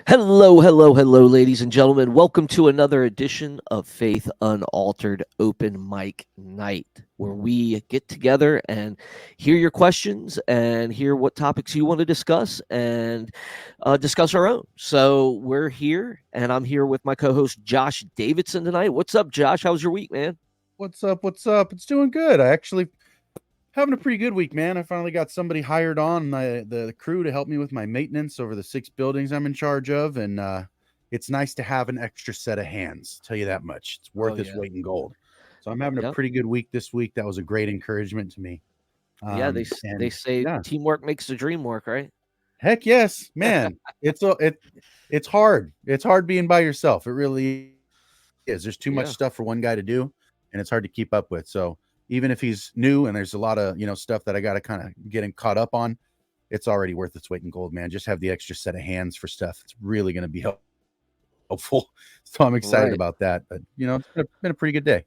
Hello, hello, hello, ladies and gentlemen. Welcome to another edition of Faith Unaltered Open Mic Night, where we get together and hear your questions and hear what topics you want to discuss and discuss our own. So we're here, and I'm here with my co-host Josh Davidson tonight. What's up, Josh? How's your week, man? What's up? What's up? It's doing good. I actually having a pretty good week, man. I finally got somebody hired on the crew to help me with my maintenance over the 6 buildings I'm in charge of, and it's nice to have an extra set of hands. Tell you that much. It's worth its weight in gold. So I'm having a pretty good week this week. That was a great encouragement to me. They say teamwork makes the dream work, right? Heck yes, man. It's hard. It's hard being by yourself. It really is. There's too much stuff for one guy to do, and it's hard to keep up with. So even if he's new and there's a lot of, stuff that I got to kind of get him caught up on, it's already worth its weight in gold, man. Just have the extra set of hands for stuff. It's really going to be helpful. So I'm excited about that. But, it's been a pretty good day.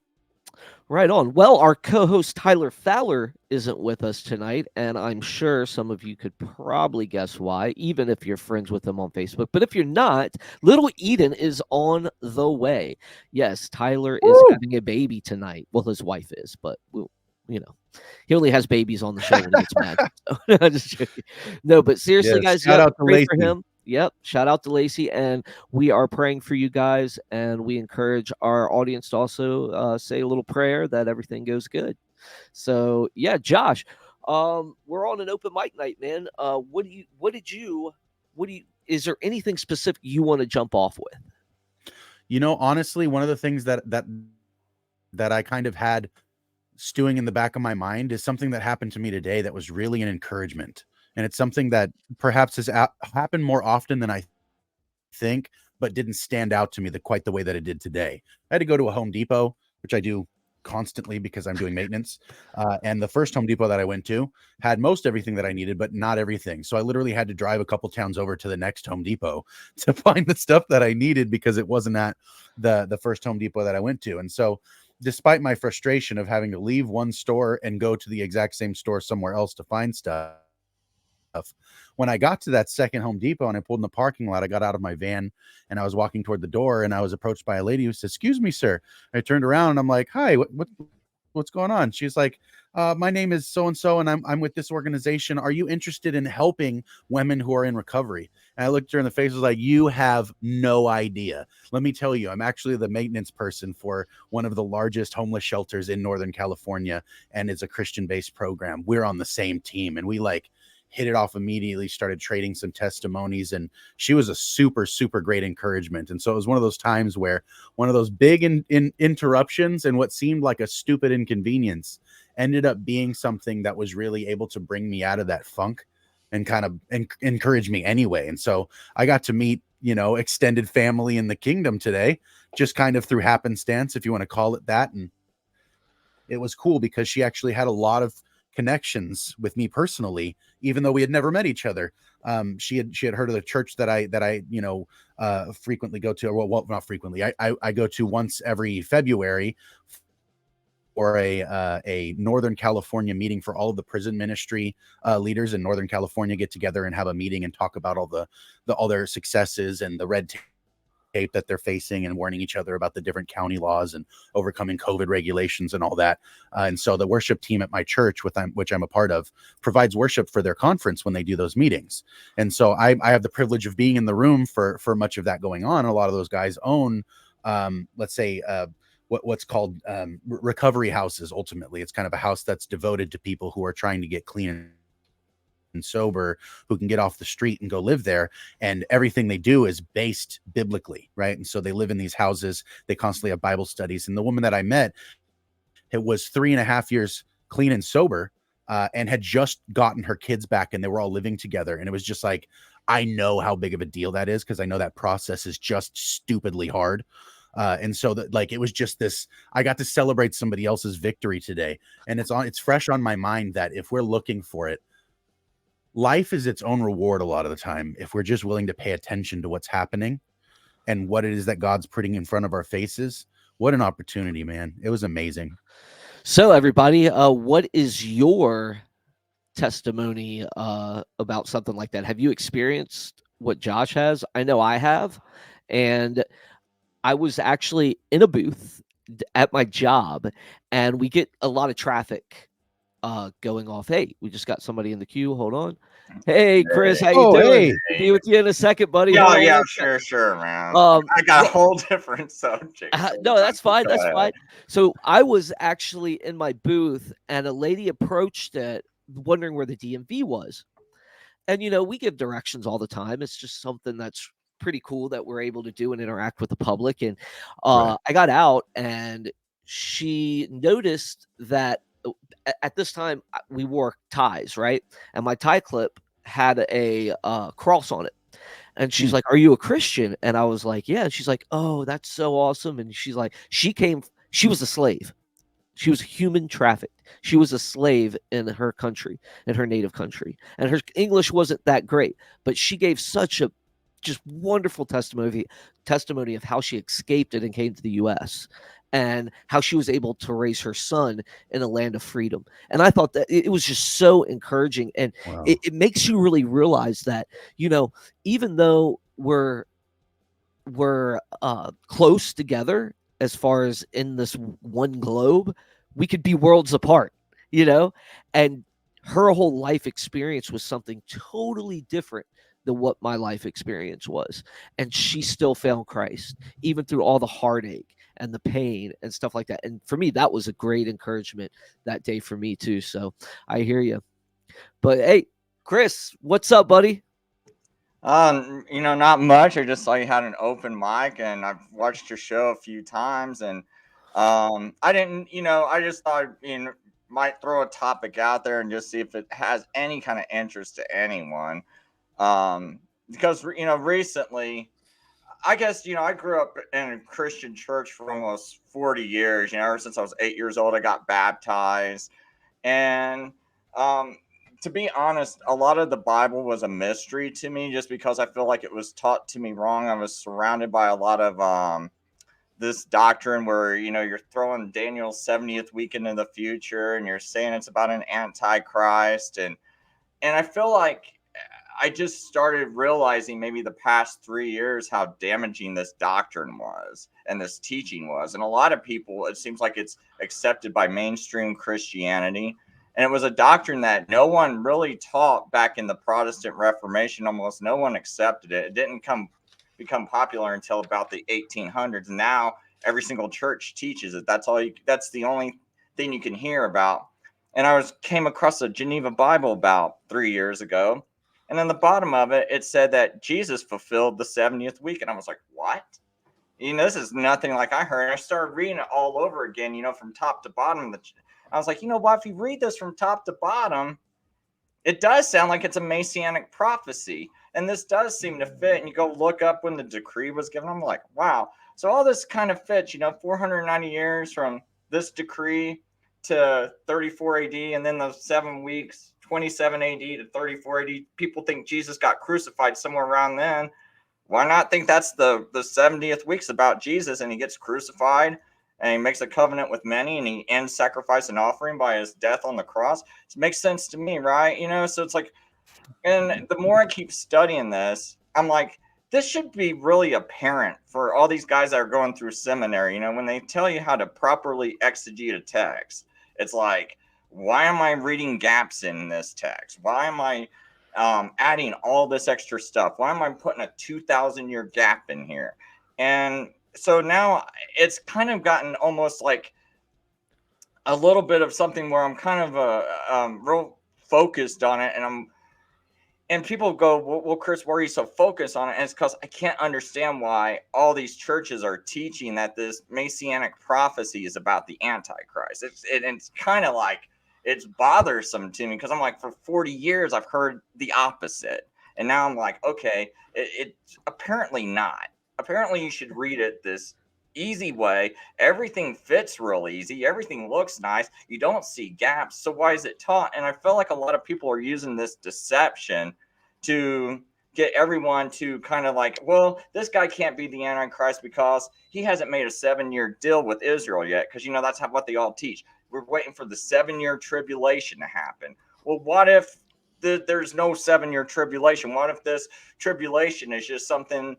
Right on. Well, our co-host Tyler Fowler isn't with us tonight, and I'm sure some of you could probably guess why, even if you're friends with him on Facebook. But if you're not, little Eden is on the way. Yes, Tyler is having a baby tonight. Well, his wife is, but he only has babies on the show when he gets mad. So, just joking. No, but seriously, guys, shout out to pray Lacey. for him. Yep. Shout out to Lacey. And we are praying for you guys. And we encourage our audience to also say a little prayer that everything goes good. So yeah, Josh, we're on an open mic night, man. What do you, is there anything specific you want to jump off with? Honestly, one of the things that I kind of had stewing in the back of my mind is something that happened to me today that was really an encouragement. And it's something that perhaps has happened more often than I think, but didn't stand out to me quite the way that it did today. I had to go to a Home Depot, which I do constantly because I'm doing maintenance. And the first Home Depot that I went to had most everything that I needed, but not everything. So I literally had to drive a couple towns over to the next Home Depot to find the stuff that I needed because it wasn't at the first Home Depot that I went to. And so despite my frustration of having to leave one store and go to the exact same store somewhere else to find stuff, when I got to that second Home Depot and I pulled in the parking lot, I got out of my van and I was walking toward the door and I was approached by a lady who said, "Excuse me, sir." I turned around and I'm like, "Hi, what's going on?" She's like, "My name is so and so, and I'm with this organization. Are you interested in helping women who are in recovery?" And I looked her in the face, was like, "You have no idea. Let me tell you, I'm actually the maintenance person for one of the largest homeless shelters in Northern California, and it's a Christian-based program. We're on the same team." And we like hit it off immediately, started trading some testimonies, and she was a super, super great encouragement. And so it was one of those times where one of those big interruptions and what seemed like a stupid inconvenience ended up being something that was really able to bring me out of that funk and kind of encourage me anyway. And so I got to meet, extended family in the kingdom today, just kind of through happenstance, if you want to call it that. And it was cool because she actually had a lot of connections with me personally, even though we had never met each other. She had heard of the church that I frequently go to, or well, not frequently. I go to once every February or a Northern California meeting for all of the prison ministry leaders in Northern California get together and have a meeting and talk about all their successes and the red tape that they're facing and warning each other about the different county laws and overcoming COVID regulations and all that. And so the worship team at my church, which I'm a part of, provides worship for their conference when they do those meetings. And so I have the privilege of being in the room for much of that going on. A lot of those guys own, let's say, what's called recovery houses. Ultimately, it's kind of a house that's devoted to people who are trying to get clean and sober, who can get off the street and go live there, and everything they do is based biblically, right? And so they live in these houses, they constantly have Bible studies. And the woman that I met, it was 3.5 years clean and sober, and had just gotten her kids back, and they were all living together. And it was just like, I know how big of a deal that is, because I know that process is just stupidly hard. And so that, like, it was just this, I got to celebrate somebody else's victory today. And it's fresh on my mind that if we're looking for it, life is its own reward a lot of the time if we're just willing to pay attention to what's happening and what it is that God's putting in front of our faces. What an opportunity, man. It was amazing. So everybody, what is your testimony about something like that? Have you experienced what Josh has? I know I have, and I was actually in a booth at my job, and we get a lot of traffic going off. Hey, we just got somebody in the queue. Hold on. Hey, Chris, how you Oh, doing? hey. Be with you in a second, buddy. Yeah, Hold on yeah, one sec. sure, man. Um, I got a yeah, whole different subject. no, that's fine. Go That's ahead. fine. So I was actually in my booth, and a lady approached it, wondering where the DMV was. And we give directions all the time. It's just something that's pretty cool that we're able to do and interact with the public. And Right. I got out, and she noticed that at this time we wore ties, right? And my tie clip had a cross on it. And she's Hmm. like, "Are you a Christian?" And I was like, "Yeah." And she's like, "Oh, that's so awesome." And she's like, she was a slave. She was human trafficked. She was a slave in her country, in her native country. And her English wasn't that great, but she gave such a just wonderful testimony of how she escaped it and came to the US, and how she was able to raise her son in a land of freedom. And I thought that it was just so encouraging. And Wow. it makes you really realize that, even though we're close together as far as in this one globe, we could be worlds apart, you know? And her whole life experience was something totally different than what my life experience was. And she still found Christ, even through all the heartache and the pain and stuff like that. And for me, that was a great encouragement that day for me too. So I hear you. But hey, Chris, what's up, buddy? Not much. I just saw you had an open mic, and I've watched your show a few times, and I didn't, I just thought, might throw a topic out there and just see if it has any kind of interest to anyone. Because recently, I guess, I grew up in a Christian church for almost 40 years. Ever since I was 8 years old, I got baptized. And um, to be honest, a lot of the Bible was a mystery to me just because I feel like it was taught to me wrong. I was surrounded by a lot of this doctrine where, you're throwing Daniel's 70th week into the future and you're saying it's about an antichrist. And I feel like I just started realizing maybe the past 3 years how damaging this doctrine was and this teaching was. And a lot of people, it seems like it's accepted by mainstream Christianity. And it was a doctrine that no one really taught back in the Protestant Reformation. Almost no one accepted it. It didn't become popular until about the 1800s. And now every single church teaches it. That's the only thing you can hear about. And came across a Geneva Bible about 3 years ago, and on the bottom of it, it said that Jesus fulfilled the 70th week. And I was like, what? This is nothing like I heard. And I started reading it all over again, from top to bottom. I was like, what? If you read this from top to bottom, it does sound like it's a messianic prophecy. And this does seem to fit. And you go look up when the decree was given. I'm like, wow. So all this kind of fits, 490 years from this decree to 34 AD, and then the 7 weeks, 27 AD to 34 AD. People think Jesus got crucified somewhere around then. Why not think that's the 70th week's about Jesus, and he gets crucified and he makes a covenant with many and he ends sacrifice and offering by his death on the cross? It makes sense to me, right? So it's like, and the more I keep studying this, I'm like, this should be really apparent for all these guys that are going through seminary. When they tell you how to properly exegete a text, it's like, why am I reading gaps in this text? Why am I adding all this extra stuff? Why am I putting a 2,000-year gap in here? And so now it's kind of gotten almost like a little bit of something where I'm kind of real focused on it, and people go, well, Chris, why are you so focused on it? And it's because I can't understand why all these churches are teaching that this messianic prophecy is about the Antichrist. It's kind of like, it's bothersome to me because I'm like, for 40 years, I've heard the opposite. And now I'm like, okay, it's apparently not. Apparently, you should read it this easy way. Everything fits real easy. Everything looks nice. You don't see gaps. So why is it taught? And I feel like a lot of people are using this deception to get everyone to kind of like, well, this guy can't be the Antichrist because he hasn't made a 7-year deal with Israel yet. Because, that's what they all teach. We're waiting for the 7-year tribulation to happen. Well, what if there's no 7-year tribulation? What if this tribulation is just something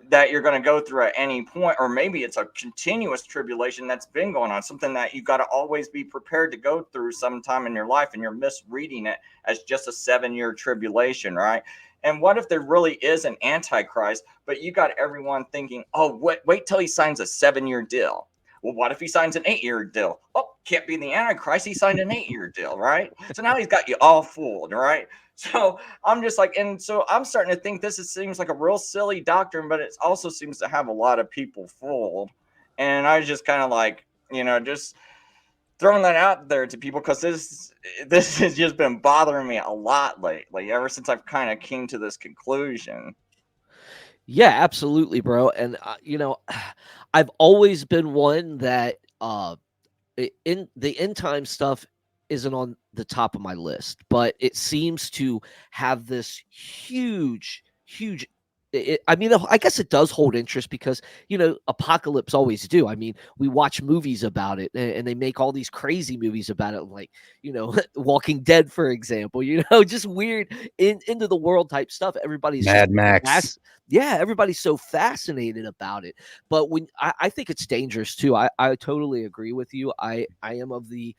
that you're going to go through at any point, or maybe it's a continuous tribulation that's been going on, something that you got to always be prepared to go through sometime in your life, and you're misreading it as just a 7-year tribulation, right? And what if there really is an Antichrist, but you got everyone thinking, oh, wait till he signs a 7-year deal. Well, what if he signs an 8-year deal? Oh, can't be the Antichrist. He signed an 8-year deal, right? So now he's got you all fooled, right? So I'm just like, and so I'm starting to think seems like a real silly doctrine, but it also seems to have a lot of people fooled. And I was just kind of like, just throwing that out there to people because this has just been bothering me a lot lately, ever since I've kind of came to this conclusion. Yeah, absolutely, bro. And I've always been one that in the end time stuff isn't on the top of my list, but it seems to have this huge. I mean, I guess it does hold interest because apocalypse always do. I mean, we watch movies about it, and they make all these crazy movies about it, like Walking Dead, for example. Just weird into the world type stuff. Everybody's Mad just Max. yeah, everybody's so fascinated about it. But when I think it's dangerous too. I totally agree with you. I am of the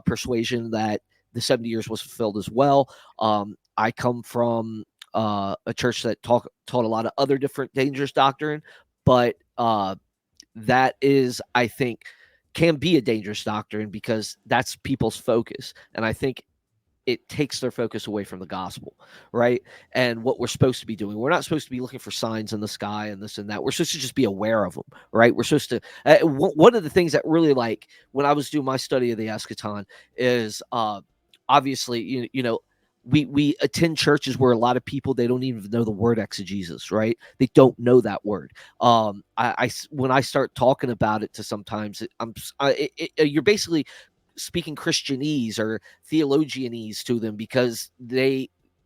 persuasion that the 70 years was fulfilled as well. I come from a church that taught a lot of other different dangerous doctrine, but that is, I think, can be a dangerous doctrine because that's people's focus. And I think it takes their focus away from the gospel, right? And what we're supposed to be doing. We're not supposed to be looking for signs in the sky and this and that. We're supposed to just be aware of them, right? We're supposed to. One of the things that really, like, when I was doing my study of the eschaton is obviously, we attend churches where a lot of people, they don't even know the word exegesis, right? They don't know that word. When I start talking about it to sometimes, you're basically speaking Christianese or theologianese to them because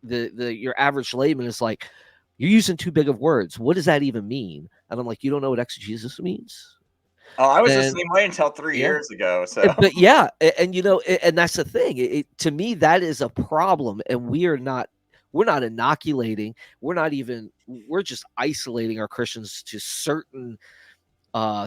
your average layman is like, you're using too big of words. What does that even mean? And I'm like, you don't know what exegesis means? Oh, I was the And same way until 3 yeah, years ago. So but yeah, and that's the thing. To me, that is a problem, and we're not inoculating. We're just isolating our Christians to certain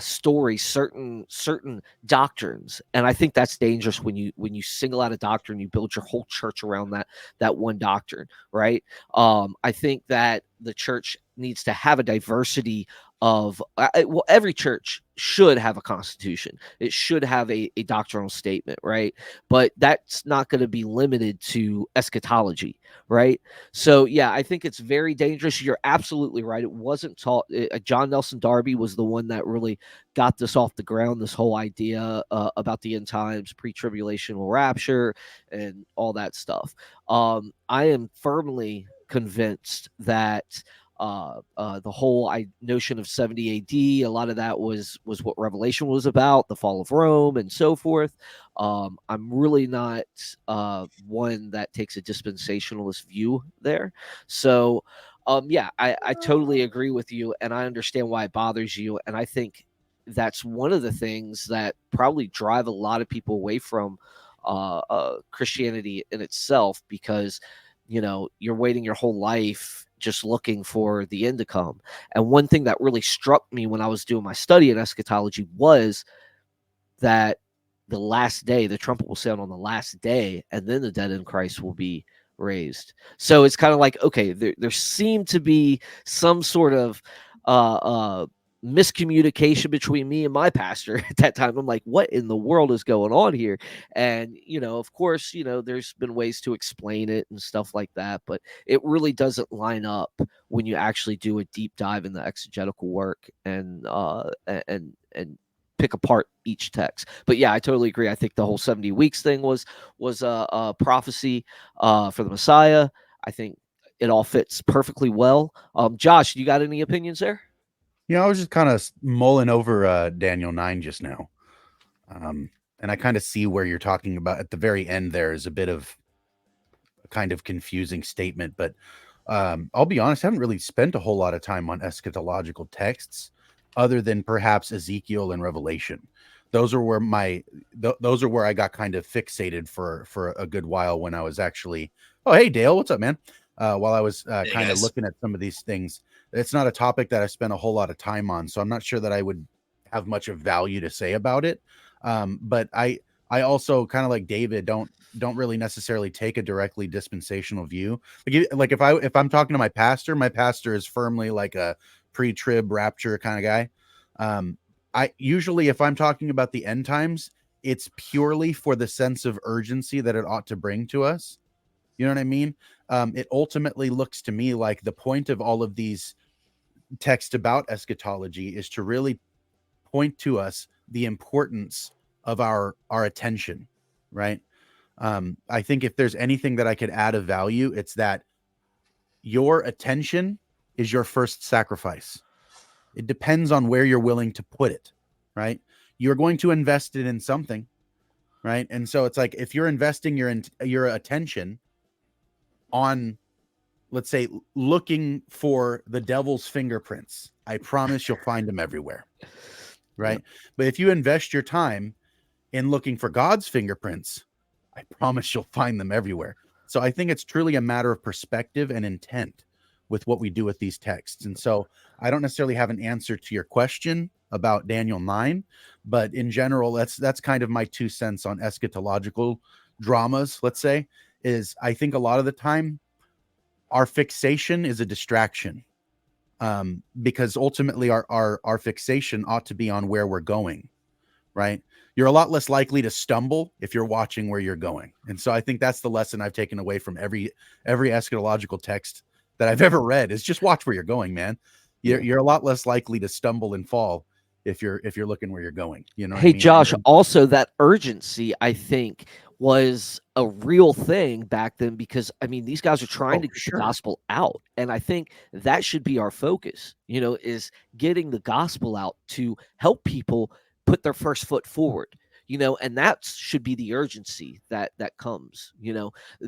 stories, certain doctrines, and I think that's dangerous when you single out a doctrine, you build your whole church around that one doctrine, right? I think that the church needs to have a diversity of well, every church should have a constitution. It should have a doctrinal statement, right? But that's not going to be limited to eschatology, right? So yeah, I think it's very dangerous. You're absolutely right. It wasn't taught. John Nelson Darby was the one that really got this off the ground. This whole idea about the end times, pre-tribulational rapture, and all that stuff. I am firmly convinced that the whole notion of 70 AD, a lot of that was what Revelation was about, the fall of Rome and so forth. I'm really not one that takes a dispensationalist view there. So, yeah, I totally agree with you, and I understand why it bothers you. And I think that's one of the things that probably drive a lot of people away from Christianity in itself, because you're waiting your whole life just looking for the end to come. And one thing that really struck me when I was doing my study in eschatology was that the last day, the trumpet will sound on the last day, and then the dead in Christ will be raised. So it's kind of like, okay, there seemed to be some sort of uh, uh, miscommunication between me and my pastor at that time. I'm like, what in the world is going on here? And, of course, there's been ways to explain it and stuff like that, but it really doesn't line up when you actually do a deep dive in the exegetical work and pick apart each text. But yeah, I totally agree. I think the whole 70 weeks thing was a prophecy for the Messiah. I think it all fits perfectly well. Josh, you got any opinions there? I was just kind of mulling over Daniel 9 just now. And I kind of see where you're talking about at the very end. There is a bit of a kind of confusing statement, but I'll be honest, I haven't really spent a whole lot of time on eschatological texts other than perhaps Ezekiel and Revelation. Those are where those are where I got kind of fixated for a good while when I was actually, oh, hey, Dale, what's up, man? While I was kind of looking at some of these things. It's not a topic that I spent a whole lot of time on, so I'm not sure that I would have much of value to say about it. But I also, kind of like David, don't really necessarily take a directly dispensational view. Like if I'm talking to my pastor is firmly like a pre-trib rapture kind of guy. I usually, if I'm talking about the end times, it's purely for the sense of urgency that it ought to bring to us. You know what I mean? It ultimately looks to me like the point of all of these texts about eschatology is to really point to us the importance of our attention, right? I think if there's anything that I could add of value, it's that your attention is your first sacrifice. It depends on where you're willing to put it, right? You're going to invest it in something, right? And so it's like, if you're investing your attention on, let's say, looking for the devil's fingerprints, I promise you'll find them everywhere, right? Yep. But if you invest your time in looking for God's fingerprints, I promise you'll find them everywhere. So I think it's truly a matter of perspective and intent with what we do with these texts. And so I don't necessarily have an answer to your question about Daniel 9, but in general, that's kind of my 2 cents on eschatological dramas, let's say, is I think a lot of the time our fixation is a distraction. because ultimately our fixation ought to be on where we're going, right? You're a lot less likely to stumble if you're watching where you're going. And so I think that's the lesson I've taken away from every eschatological text that I've ever read is just watch where you're going, man. You're a lot less likely to stumble and fall if you're looking where you're going. You know what I Hey, mean? Josh, also that urgency, I think, was a real thing back then because, I mean, these guys are trying to For get the sure. gospel out. And I think that should be our focus, is getting the gospel out to help people put their first foot forward. And that should be the urgency that comes.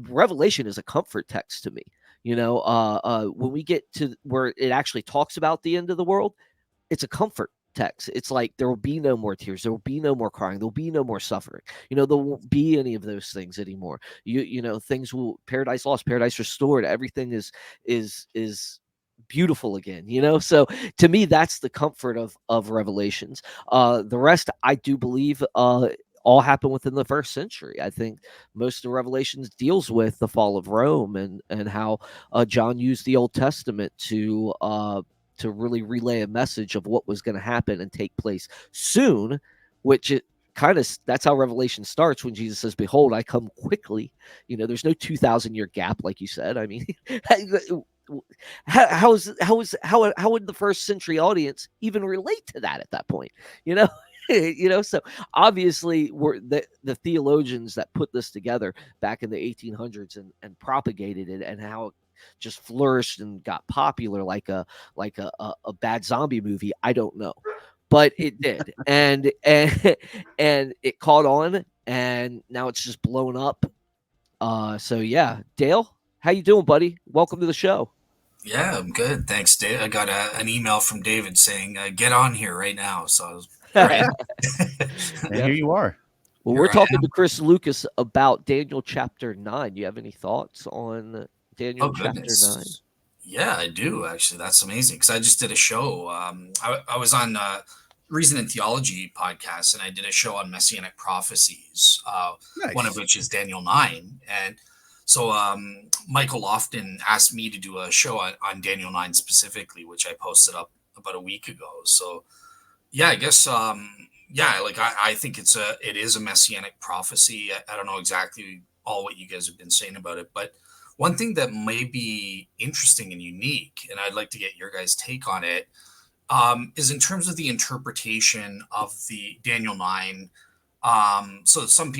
Revelation is a comfort text to me. When we get to where it actually talks about the end of the world, it's a comfort text. It's like there will be no more tears, there will be no more crying, there will be no more suffering. There won't be any of those things anymore. Things will paradise lost, paradise restored. Everything is beautiful again. So to me, that's the comfort of Revelations. The rest, I do believe, all happened within the first century. I think most of the Revelations deals with the fall of Rome and how John used the Old Testament to really relay a message of what was going to happen and take place soon, which it kind of that's how Revelation starts when Jesus says, "Behold, I come quickly." There's no 2,000-year gap, like you said. I mean, how would the first century audience even relate to that at that point? You know. So obviously the theologians that put this together back in the 1800s and propagated it and how it just flourished and got popular like a bad zombie movie. I don't know, but it did, and it caught on, and now it's just blown up. So yeah, Dale, how you doing, buddy? Welcome to the show. Yeah, I'm good. Thanks, Dave. I got an email from David saying, get on here right now. So I was And Yeah. here you are. Well, Here we're I talking am. to Chris Lucas about Daniel chapter 9. You have any thoughts on Daniel Oh, chapter 9? goodness. Yeah, I do, actually. That's amazing. Because I just did a show. I was on Reason and Theology podcast, and I did a show on Messianic prophecies, one of Nice. which is Daniel 9. And so Michael Lofton asked me to do a show on Daniel 9 specifically, which I posted up about a week ago. So yeah, I guess yeah, like I think it is a messianic prophecy. I don't know exactly all what you guys have been saying about it, but one thing that may be interesting and unique, and I'd like to get your guys' take on it, is in terms of the interpretation of the Daniel 9. So some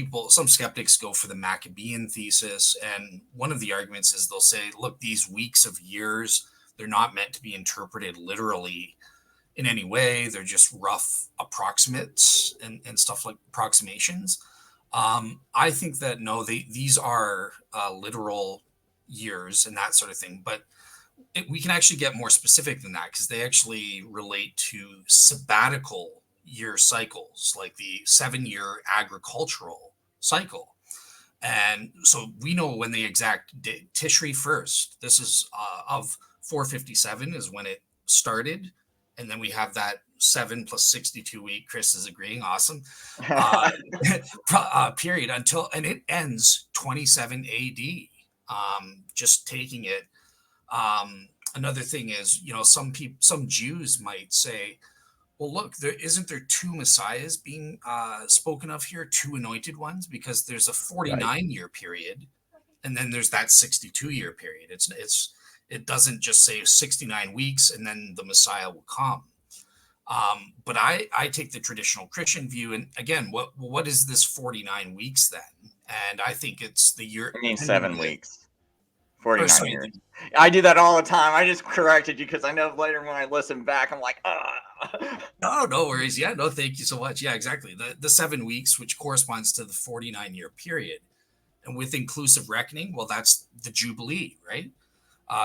skeptics go for the Maccabean thesis, and one of the arguments is they'll say, look, these weeks of years, they're not meant to be interpreted literally in any way. They're just rough approximates and stuff like approximations. I think that no, these are literal years and that sort of thing. But we can actually get more specific than that because they actually relate to sabbatical year cycles, like the 7-year agricultural cycle. And so we know when the exact date, Tishri first. This is of 457 is when it started, and then we have that 7 plus 62 week. Chris is agreeing, awesome. Period until, and it ends 27 A.D. Just taking it. Another thing is, some Jews might say, well, look, there two messiahs being spoken of here, two anointed ones, because there's a 49-year period, and then there's that 62-year period. It doesn't just say 69 weeks and then the Messiah will come. But I take the traditional Christian view, and again, what is this 49 weeks then? And I think it's the year. It means 7 weeks. 49 sorry, years. I do that all the time. I just corrected you because I know later when I listen back, I'm like, No worries. Yeah, no, thank you so much. Yeah, exactly. The 7 weeks, which corresponds to the 49-year period. And with inclusive reckoning, well, that's the Jubilee, right?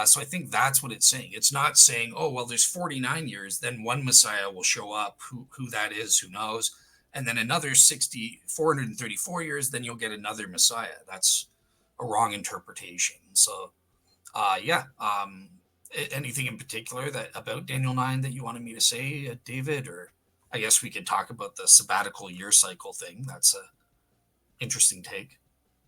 So I think that's what it's saying. It's not saying, oh, well, there's 49 years, then one Messiah will show up, who that is, who knows, and then another 434 years, then you'll get another Messiah. That's a wrong interpretation. So, yeah. Anything in particular about Daniel 9 that you wanted me to say, David? Or I guess we could talk about the sabbatical year cycle thing. That's a interesting take.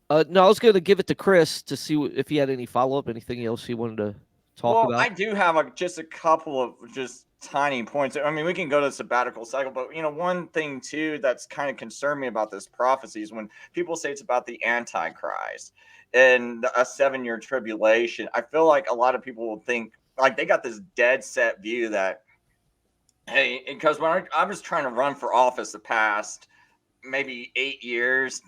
No, I was going to give it to Chris to see if he had any follow up, anything else he wanted talk Well, about? I do have just a couple of just tiny points. I mean, we can go to the sabbatical cycle, but one thing too that's kind of concerned me about this prophecy is when people say it's about the Antichrist and a 7-year tribulation. I feel like a lot of people will think like they got this dead set view that, hey, because when I was trying to run for office the past maybe 8 years,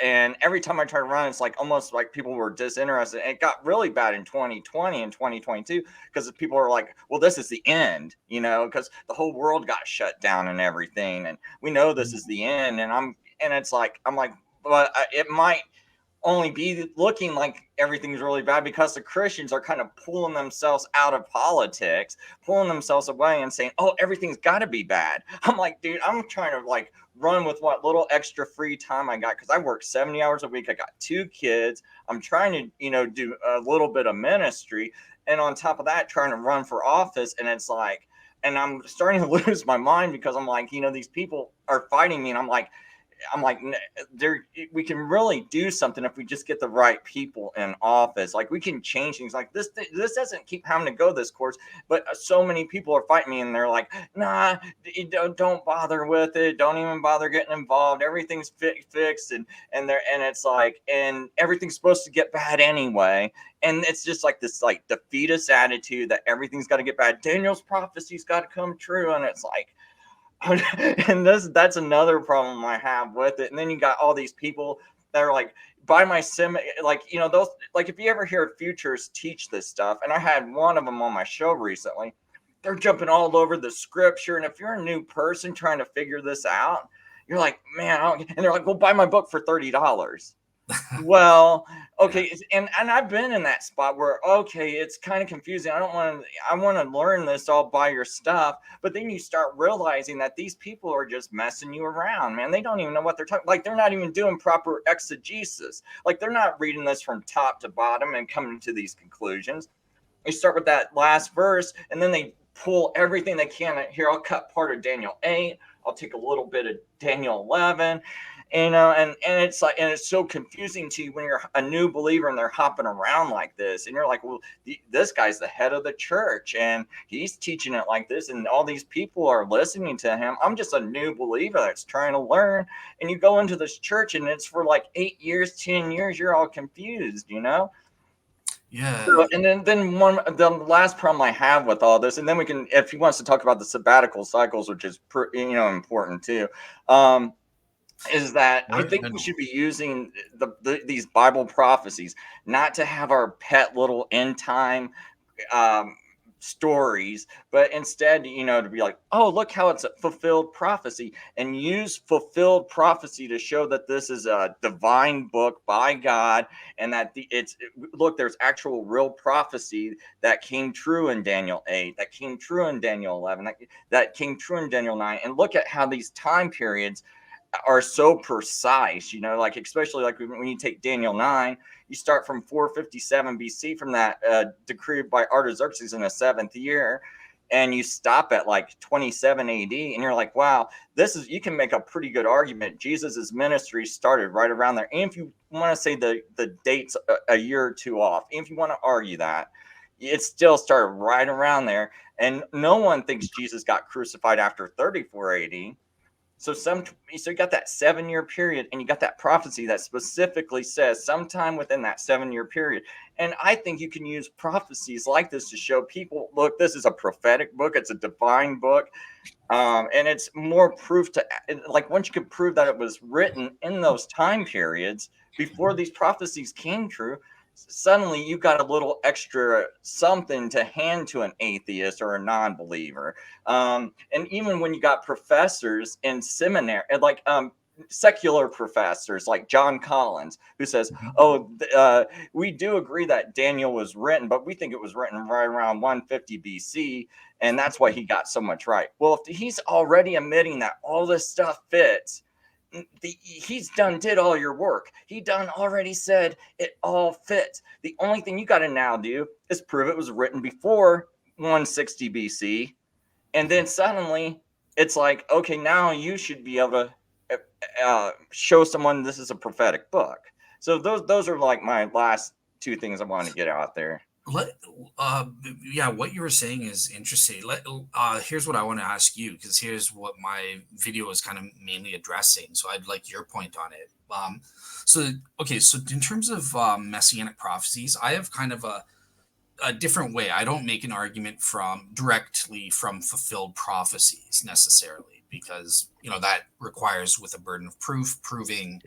and every time I try to run, it's like almost like people were disinterested. And it got really bad in 2020 and 2022 because people are like, well, this is the end, because the whole world got shut down and everything, and we know this is the end. And it's like I'm like, but it might only be looking like everything's really bad because the Christians are kind of pulling themselves out of politics, pulling themselves away and saying, oh, everything's got to be bad. I'm like, dude, I'm trying to like run with what little extra free time I got because I work 70 hours a week. I got 2 kids. I'm trying to, do a little bit of ministry. And on top of that, trying to run for office. And it's like, and I'm starting to lose my mind because I'm like, these people are fighting me. And I'm like, there, we can really do something if we just get the right people in office. Like we can change things. Like this doesn't keep having to go this course, but so many people are fighting me, and they're like, nah, don't bother with it. Don't even bother getting involved. Everything's fixed, and it's like, and everything's supposed to get bad anyway. And it's just like this like defeatist attitude that everything's got to get bad. Daniel's prophecy's got to come true, and it's like. And that's another problem I have with it. And then you got all these people that are like, buy my sim, like, those, like, if you ever hear futures teach this stuff, and I had one of them on my show recently, they're jumping all over the scripture. And if you're a new person trying to figure this out, you're like, man, and they're like, well, buy my book for $30. Well, okay, and I've been in that spot where okay, it's kind of confusing. I want to learn this all by your stuff, but then you start realizing that these people are just messing you around, man. They don't even know what they're talking. Like they're not even doing proper exegesis. Like they're not reading this from top to bottom and coming to these conclusions. They start with that last verse, and then they pull everything they can. Here, I'll cut part of Daniel 8. I'll take a little bit of Daniel 11. And it's like, and it's so confusing to you when you're a new believer and they're hopping around like this, and you're like, well, this guy's the head of the church and he's teaching it like this, and all these people are listening to him. I'm just a new believer that's trying to learn, and you go into this church and it's for like 8 years, 10 years, you're all confused, Yeah. So, and then the last problem I have with all this, and then we can, if he wants to talk about the sabbatical cycles, which is important too, is that I think we should be using these Bible prophecies not to have our pet little end time stories, but instead, to be like, oh, look how it's a fulfilled prophecy, and use fulfilled prophecy to show that this is a divine book by God, and that look, there's actual real prophecy that came true in Daniel 8, that came true in Daniel 11, that came true in Daniel 9, and look at how these time periods are so precise, like especially like when you take Daniel 9, you start from 457 BC from that decree by Artaxerxes in the 7th year, and you stop at like 27 AD, and you're like, wow, you can make a pretty good argument. Jesus's ministry started right around there. And if you want to say the dates a year or two off, if you want to argue that, it still started right around there. And no one thinks Jesus got crucified after 34 AD. So you got that 7-year period, and you got that prophecy that specifically says sometime within that 7-year period. And I think you can use prophecies like this to show people, look, this is a prophetic book. It's a divine book. And it's more proof like once you could prove that it was written in those time periods before these prophecies came true, suddenly you got a little extra something to hand to an atheist or a non-believer. And even when you got professors in seminary, like secular professors like John Collins, who says, we do agree that Daniel was written, but we think it was written right around 150 BC, and that's why he got so much right. Well, if he's already admitting that all this stuff fits, he's did all your work. He already said it all fits. The only thing you got to now do is prove it was written before 160 BC, and then suddenly it's like, okay, now you should be able to show someone this is a prophetic book. So those are like my last 2 things I want to get out there. Let, yeah, what you were saying is interesting. Here's what I want to ask you, because here's what my video is kind of mainly addressing. So I'd like your point on it. So okay, so in terms of messianic prophecies, I have kind of a different way. I don't make an argument from directly from fulfilled prophecies necessarily, because that requires with a burden of proof, proving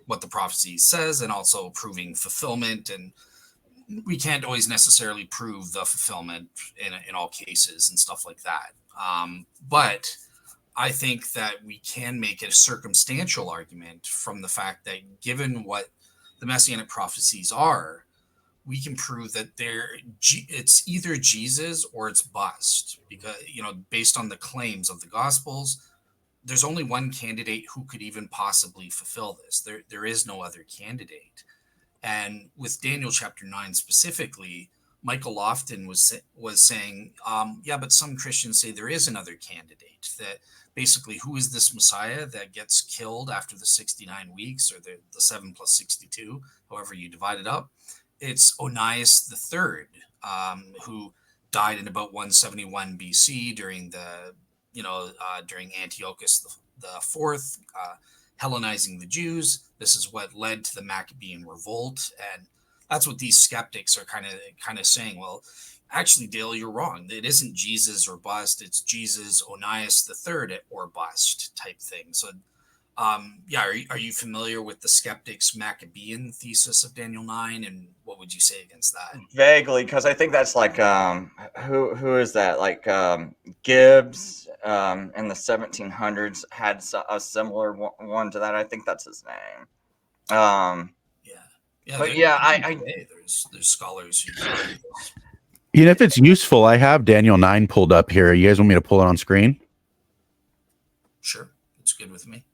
what the prophecy says, and also proving fulfillment, and we can't always necessarily prove the fulfillment in all cases and stuff like that. But I think that we can make a circumstantial argument from the fact that given what the messianic prophecies are, we can prove that it's either Jesus or it's bust, because based on the claims of the gospels, there's only one candidate who could even possibly fulfill this. There is no other candidate. And with Daniel chapter 9 specifically, Michael Lofton was saying, yeah, but some Christians say there is another candidate. That basically, who is this Messiah that gets killed after the 69 weeks, or the 7 plus 62, however you divide it up? It's Onias the Third, who died in about 171 BC during during Antiochus the Fourth, Hellenizing the Jews. This is what led to the Maccabean revolt, and that's what these skeptics are kind of saying. Well, actually, Dale, you're wrong. It isn't Jesus or bust. It's Jesus, Onias the Third or bust type thing. So, yeah, are you familiar with the skeptics' Maccabean thesis of Daniel 9, and what would you say against that? Vaguely, because I think that's like who is that? Like Gibbs in the 1700s had a similar one to that. I think that's his name. Yeah, but yeah, there's scholars who argue this. If it's useful, I have Daniel 9 pulled up here. You guys want me to pull it on screen? Sure, it's good with me.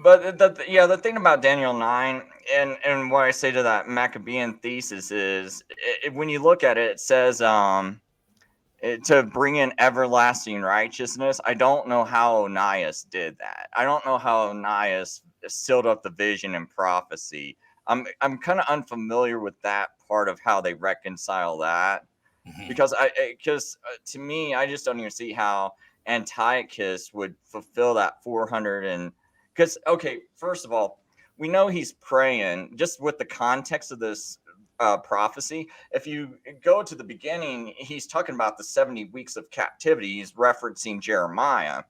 But the thing about Daniel 9 and what I say to that Maccabean thesis is, when you look at it, it says to bring in everlasting righteousness. I don't know how Onias did that. I don't know how Onias sealed up the vision and prophecy. I'm kind of unfamiliar with that part of how they reconcile that, because to me, I just don't even see how Antiochus would fulfill that 400 and because okay, first of all, we know he's praying just with the context of this prophecy. If you go to the beginning, he's talking about the 70 weeks of captivity. He's referencing Jeremiah.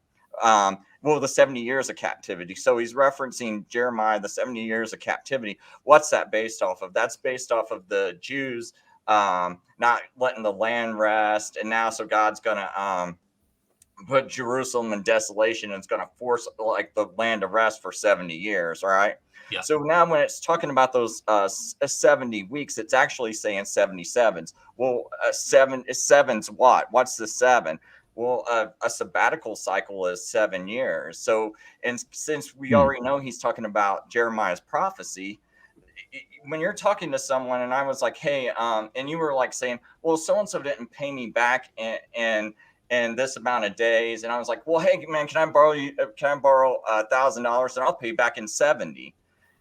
The 70 years of captivity. So he's referencing Jeremiah, the 70 years of captivity. What's that based off of? That's based off of the Jews not letting the land rest. And now, so God's going to put Jerusalem in desolation, and it's going to force like the land to rest for 70 years. Right. Yeah. So now when it's talking about those 70 weeks, it's actually saying 77s. Well, seven's what? What's the 7? Well, a sabbatical cycle is 7 years. So, and since we already know he's talking about Jeremiah's prophecy, when you're talking to someone and I was like, hey, and you were like saying, well, so-and-so didn't pay me back in this amount of days. And I was like, well, hey man, can I borrow $1,000 and I'll pay you back in 70.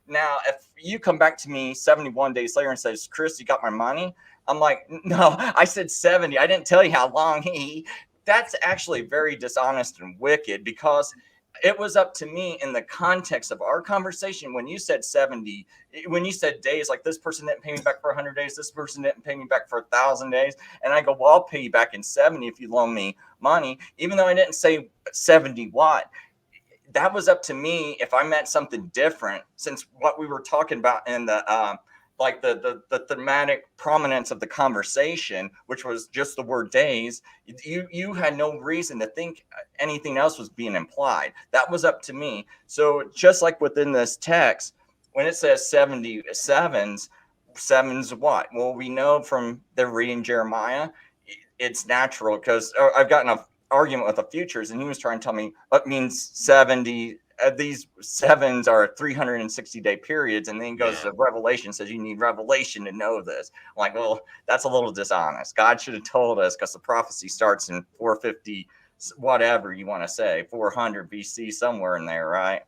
Now, if you come back to me 71 days later and says, Chris, you got my money? I'm like, no, I said 70. I didn't tell you how long. That's actually very dishonest and wicked, because it was up to me in the context of our conversation. When you said 70, when you said days, like this person didn't pay me back for 100 days, this person didn't pay me back for 1,000 days. And I go, well, I'll pay you back in 70 if you loan me money, even though I didn't say 70 what. That was up to me if I meant something different, since what we were talking about in the like the thematic prominence of the conversation, which was just the word days. You had no reason to think anything else was being implied. That was up to me. So just like within this text, when it says 77s, sevens what? Well, we know from the reading Jeremiah, it's natural, because I've gotten a argument with the futures, and he was trying to tell me what means 70. These sevens are 360-day periods, and then goes to Revelation, says you need revelation to know this. I'm like, well, that's a little dishonest. God should have told us, because the prophecy starts in 450, whatever you want to say, 400 BC, somewhere in there, right?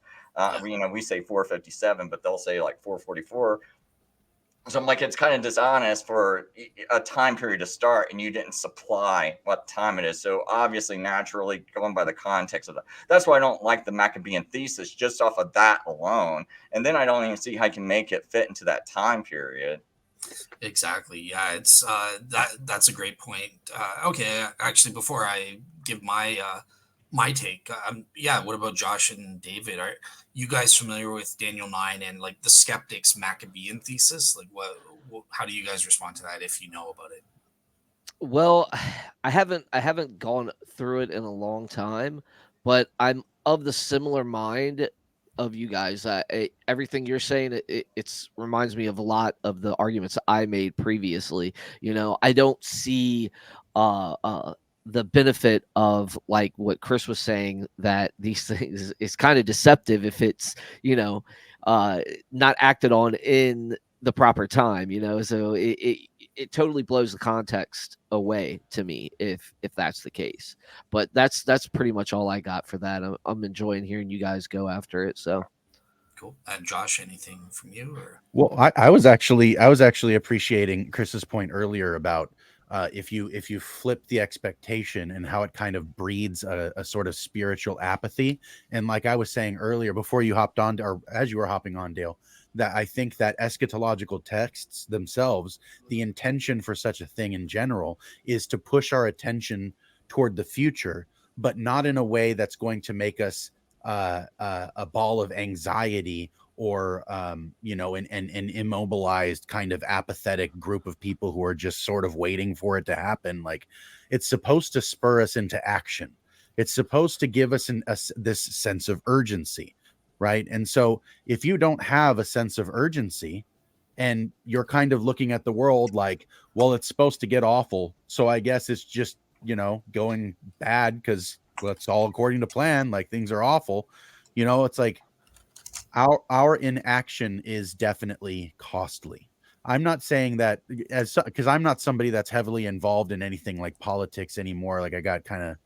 We say 457, but they'll say like 444. So I'm like, it's kind of dishonest for a time period to start and you didn't supply what time it is. So obviously, naturally, going by the context of that, that's why I don't like the Maccabean thesis just off of that alone. And then I don't even see how I can make it fit into that time period. Exactly. Yeah, it's that's a great point. Okay, actually, before I give my take, yeah, what about Josh and David? Are you guys familiar with Daniel 9 and like the skeptics Maccabean thesis? Like, how do you guys respond to that if you know about it? Well, I haven't gone through it in a long time, but I'm of the similar mind of you guys. Everything you're saying, it's reminds me of a lot of the arguments I made previously. I don't see uh, uh, the benefit of like what Chris was saying, that these things is kind of deceptive if it's you know uh, not acted on in the proper time. So it totally blows the context away to me if that's the case. But that's pretty much all I got for that. I'm enjoying hearing you guys go after it. So Cool. And Josh, anything from you or? Well, I was actually appreciating Chris's point earlier about if you flip the expectation and how it kind of breeds a sort of spiritual apathy. And like I was saying earlier, before you hopped on, or as you were hopping on, Dale, that I think that eschatological texts themselves, the intention for such a thing in general is to push our attention toward the future, but not in a way that's going to make us a ball of anxiety, or an immobilized kind of apathetic group of people who are just sort of waiting for it to happen. Like, it's supposed to spur us into action. It's supposed to give us this sense of urgency, right? And so if you don't have a sense of urgency, and you're kind of looking at the world like, well, it's supposed to get awful, so I guess it's just going bad because, well, it's all according to plan, like things are awful. It's like, our inaction is definitely costly. I'm not saying that, because I'm not somebody that's heavily involved in anything like politics anymore. Like, I got kind of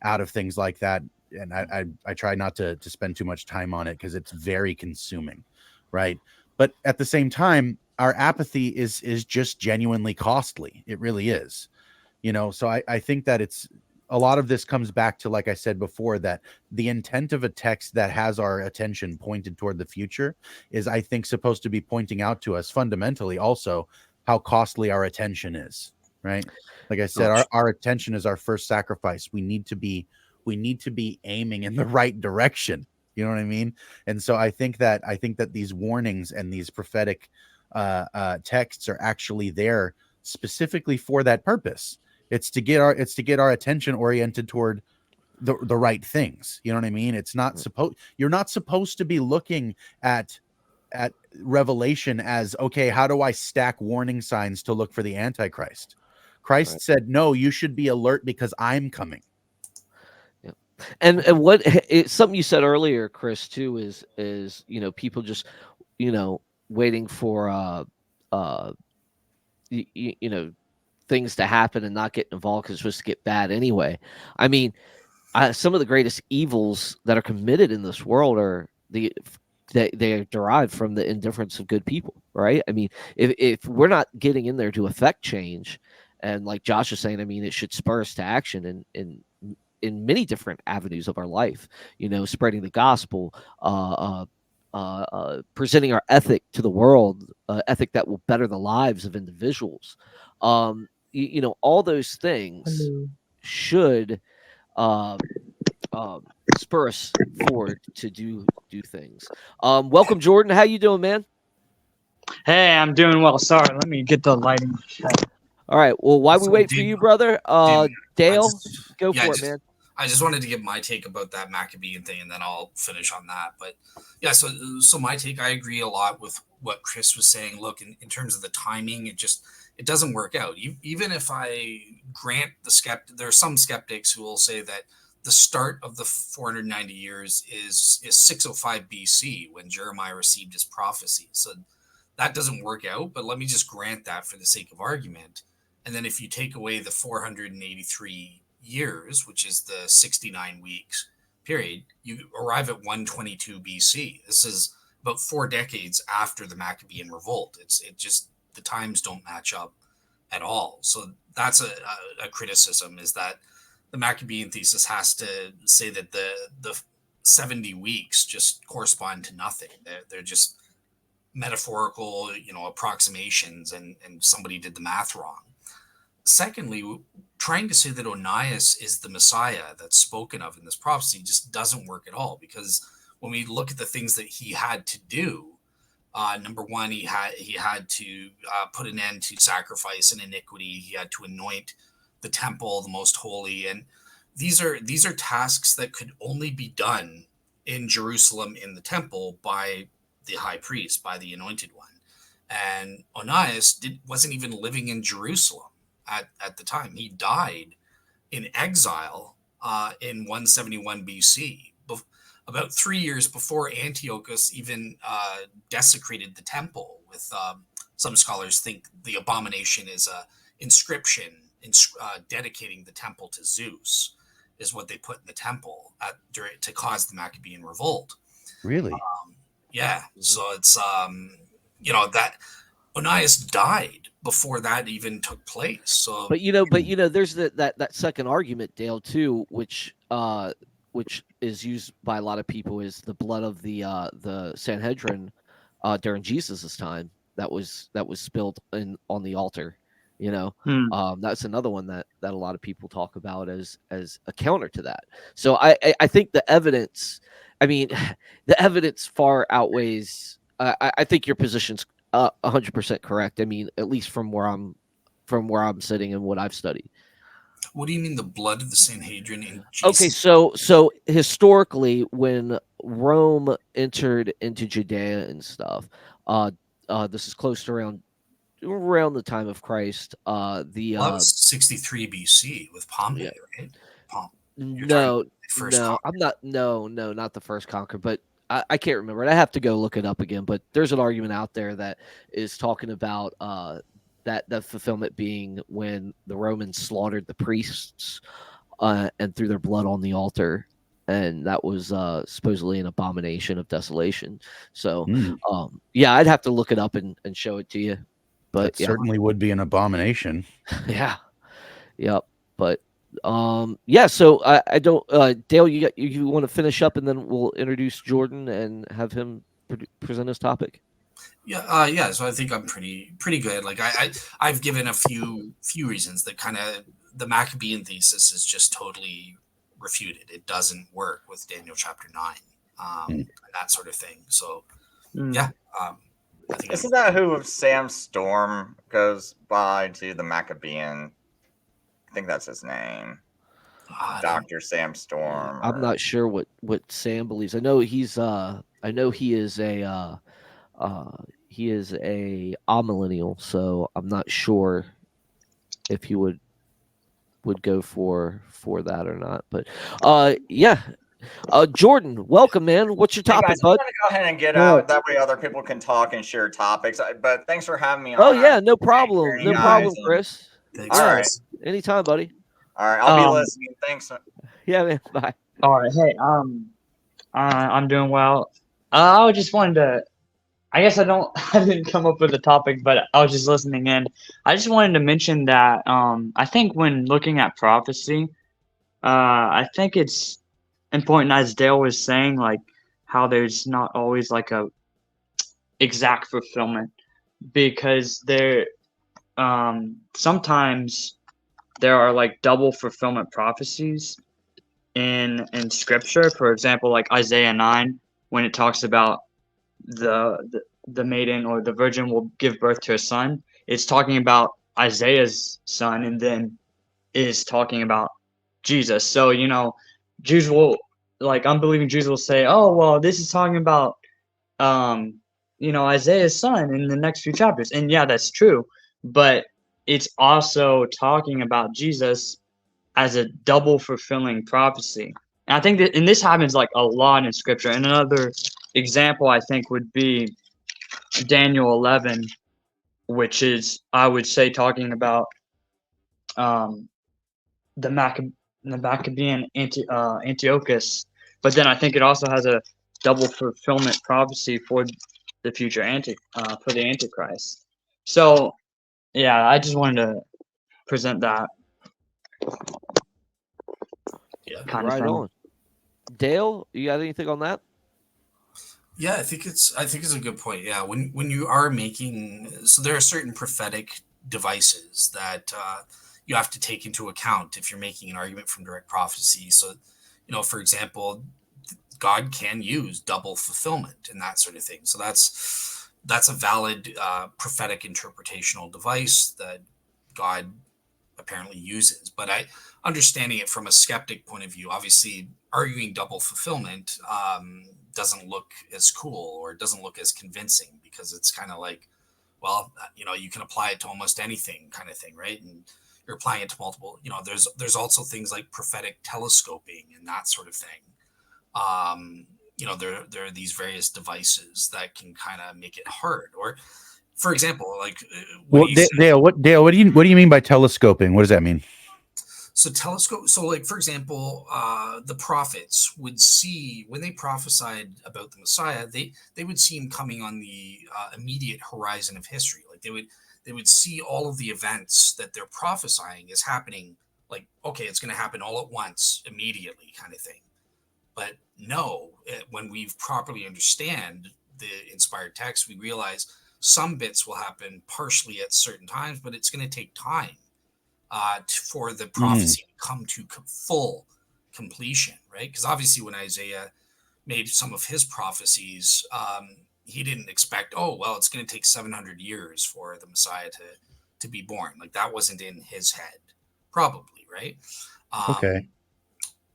out of things like that, and I try not to spend too much time on it because it's very consuming, right? But at the same time, our apathy is just genuinely costly. It really is. So I think that it's a lot of this comes back to, like I said before, that the intent of a text that has our attention pointed toward the future is, I think, supposed to be pointing out to us fundamentally also how costly our attention is, right? Like I said, oh, our attention is our first sacrifice. We need to be aiming in the right direction. You know what I mean? And so I think that these warnings and these prophetic texts are actually there specifically for that purpose. It's to get our attention oriented toward the right things. You know what I mean? You're not supposed to be looking at Revelation as, okay, how do I stack warning signs to look for the Antichrist? Christ right. said, no, you should be alert because I'm coming. Yeah. And what something you said earlier, Chris, too, is people just waiting for uh things to happen and not getting involved because it's supposed to get bad anyway. I mean, some of the greatest evils that are committed in this world are they are derived from the indifference of good people, right? I mean, if we're not getting in there to affect change, and like Josh is saying, I mean, it should spur us to action in many different avenues of our life. Spreading the gospel, presenting our ethic to the world, ethic that will better the lives of individuals. All those things Hello. should uh, spur us forward to do things. Welcome, Jordan. How you doing, man? Hey, I'm doing well. Sorry, let me get the lighting check. All right. Well, while we So, wait for you, brother, Dale, go yeah, for it, man. I just wanted to give my take about that Maccabean thing, and then I'll finish on that. But yeah, so my take, I agree a lot with what Chris was saying. Look, in terms of the timing, it doesn't work out. Even if I grant there are some skeptics who will say that the start of the 490 years is 605 BC when Jeremiah received his prophecy. So that doesn't work out. But let me just grant that for the sake of argument. And then if you take away the 483 years, which is the 69 weeks period, you arrive at 122 BC. This is about 4 decades after the Maccabean revolt. It just the times don't match up at all. So that's a criticism, is that the Maccabean thesis has to say that the 70 weeks just correspond to nothing. They're just metaphorical, approximations, and somebody did the math wrong. Secondly, trying to say that Onias is the Messiah that's spoken of in this prophecy just doesn't work at all, because when we look at the things that he had to do, number one, he had to put an end to sacrifice and iniquity. He had to anoint the temple, the most holy, and these are tasks that could only be done in Jerusalem in the temple by the high priest, by the anointed one. And Onias wasn't even living in Jerusalem at the time. He died in exile in 171 BC, about 3 years before Antiochus even desecrated the temple. With some scholars think the abomination is a inscription dedicating the temple to Zeus, is what they put in the temple to cause the Maccabean revolt. Really? Yeah. So it's that Onias died before that even took place. So, but there's that second argument, Dale, too, which is used by a lot of people, is the blood of the Sanhedrin during Jesus's time that was spilled on the altar. That's another one that a lot of people talk about as a counter to that. So I think the evidence, the evidence far outweighs. I think your position's 100% correct. At least from where I'm sitting and what I've studied. What do you mean the blood of the Sanhedrin in Jesus? Okay, so historically, when Rome entered into Judea and stuff, this is close to around the time of Christ. That was 63 BC with Pompey, yeah. right? No, I'm not. No, not the first conqueror, but I can't remember. I have to go look it up again. But there's an argument out there that is talking about that the fulfillment being when the Romans slaughtered the priests and threw their blood on the altar, and that was supposedly an abomination of desolation. So, I'd have to look it up and show it to you. But that certainly would be an abomination. Yeah. Yep. But so I don't, Dale, you want to finish up, and then we'll introduce Jordan and have him present his topic. Yeah. So I think I'm pretty good. Like I've given a few reasons that kind of the Maccabean thesis is just totally refuted. It doesn't work with Daniel chapter 9, and that sort of thing. So yeah. I think isn't that who Sam Storm goes by to the Maccabean? I think that's his name. Dr. Sam Storm. I'm not sure what Sam believes. I know he is a amillennial, so I'm not sure if he would go for that or not. But Jordan, welcome, man. What's your topic, guys, bud? I'm gonna go ahead and get out. That way other people can talk and share topics. But thanks for having me on. Oh yeah, no problem. No problem, Chris. Thanks, all right. Anytime, buddy. All right, I'll be listening. Thanks. Yeah, man. Bye. All right. Hey, I'm doing well. I just wanted to. I guess I didn't come up with a topic, but I was just listening in. I just wanted to mention that I think when looking at prophecy, I think it's important, as Dale was saying, like how there's not always like a exact fulfillment, because there sometimes there are like double fulfillment prophecies in scripture. For example, like Isaiah 9, when it talks about the maiden or the virgin will give birth to a son, it's talking about Isaiah's son, and then is talking about Jesus. So Jews will, like unbelieving Jews will say, oh well, this is talking about Isaiah's son in the next few chapters, and yeah, that's true, but it's also talking about Jesus as a double fulfilling prophecy. And I think that, and this happens like a lot in scripture. And another example I think would be Daniel 11, which is, I would say, talking about the Maccabean Antiochus. But then I think it also has a double fulfillment prophecy for the future for the Antichrist. So yeah, I just wanted to present that Yeah. kind of Right thing. on. Dale, you got anything on that? Yeah, I think it's a good point. Yeah, when you are making, so there are certain prophetic devices that you have to take into account if you're making an argument from direct prophecy. So, for example, God can use double fulfillment and that sort of thing. So that's a valid prophetic interpretational device that God apparently uses. But understanding it from a skeptic point of view, obviously arguing double fulfillment doesn't look as cool or doesn't look as convincing, because it's kind of like, well, you can apply it to almost anything kind of thing, right? And you're applying it to multiple, there's also things like prophetic telescoping and that sort of thing. There are these various devices that can kind of make it hard. Or, for example, like Well, Dale, what do you mean by telescoping? What does that mean? So telescope. So, like, for example, the prophets would see, when they prophesied about the Messiah, they would see him coming on the immediate horizon of history. Like they would see all of the events that they're prophesying is happening. Like, okay, it's going to happen all at once, immediately, kind of thing. But no, when we properly understand the inspired text, we realize some bits will happen partially at certain times, but it's going to take time for the prophecy to come to full completion, right? Because obviously, when Isaiah made some of his prophecies, he didn't expect, oh, well, it's going to take 700 years for the Messiah to be born. Like, that wasn't in his head, probably, right? Okay.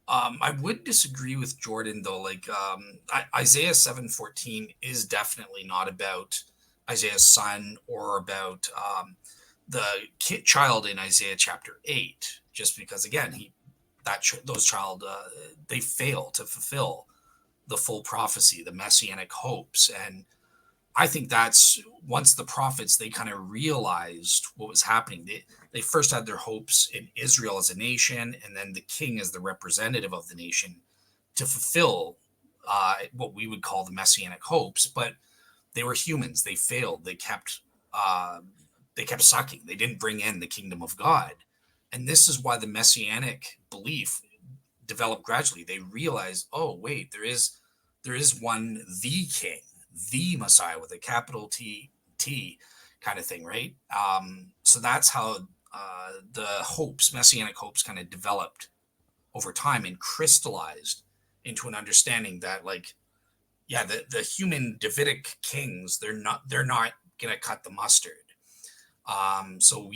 I would disagree with Jordan, though. Like, Isaiah 7:14 is definitely not about Isaiah's son or about the child in Isaiah chapter 8, just because, again, those child, they fail to fulfill the full prophecy, the messianic hopes. And I think that's, once the prophets, they kind of realized what was happening. They first had their hopes in Israel as a nation, and then the king as the representative of the nation to fulfill what we would call the messianic hopes. But they were humans. They failed. They kept sucking. They didn't bring in the kingdom of God. And this is why the messianic belief developed gradually. They realized, oh, wait, there is one, the king, the Messiah with a capital T kind of thing, right? So that's how the messianic hopes kind of developed over time and crystallized into an understanding that, like, yeah, the human Davidic kings, they're not gonna cut the mustard. So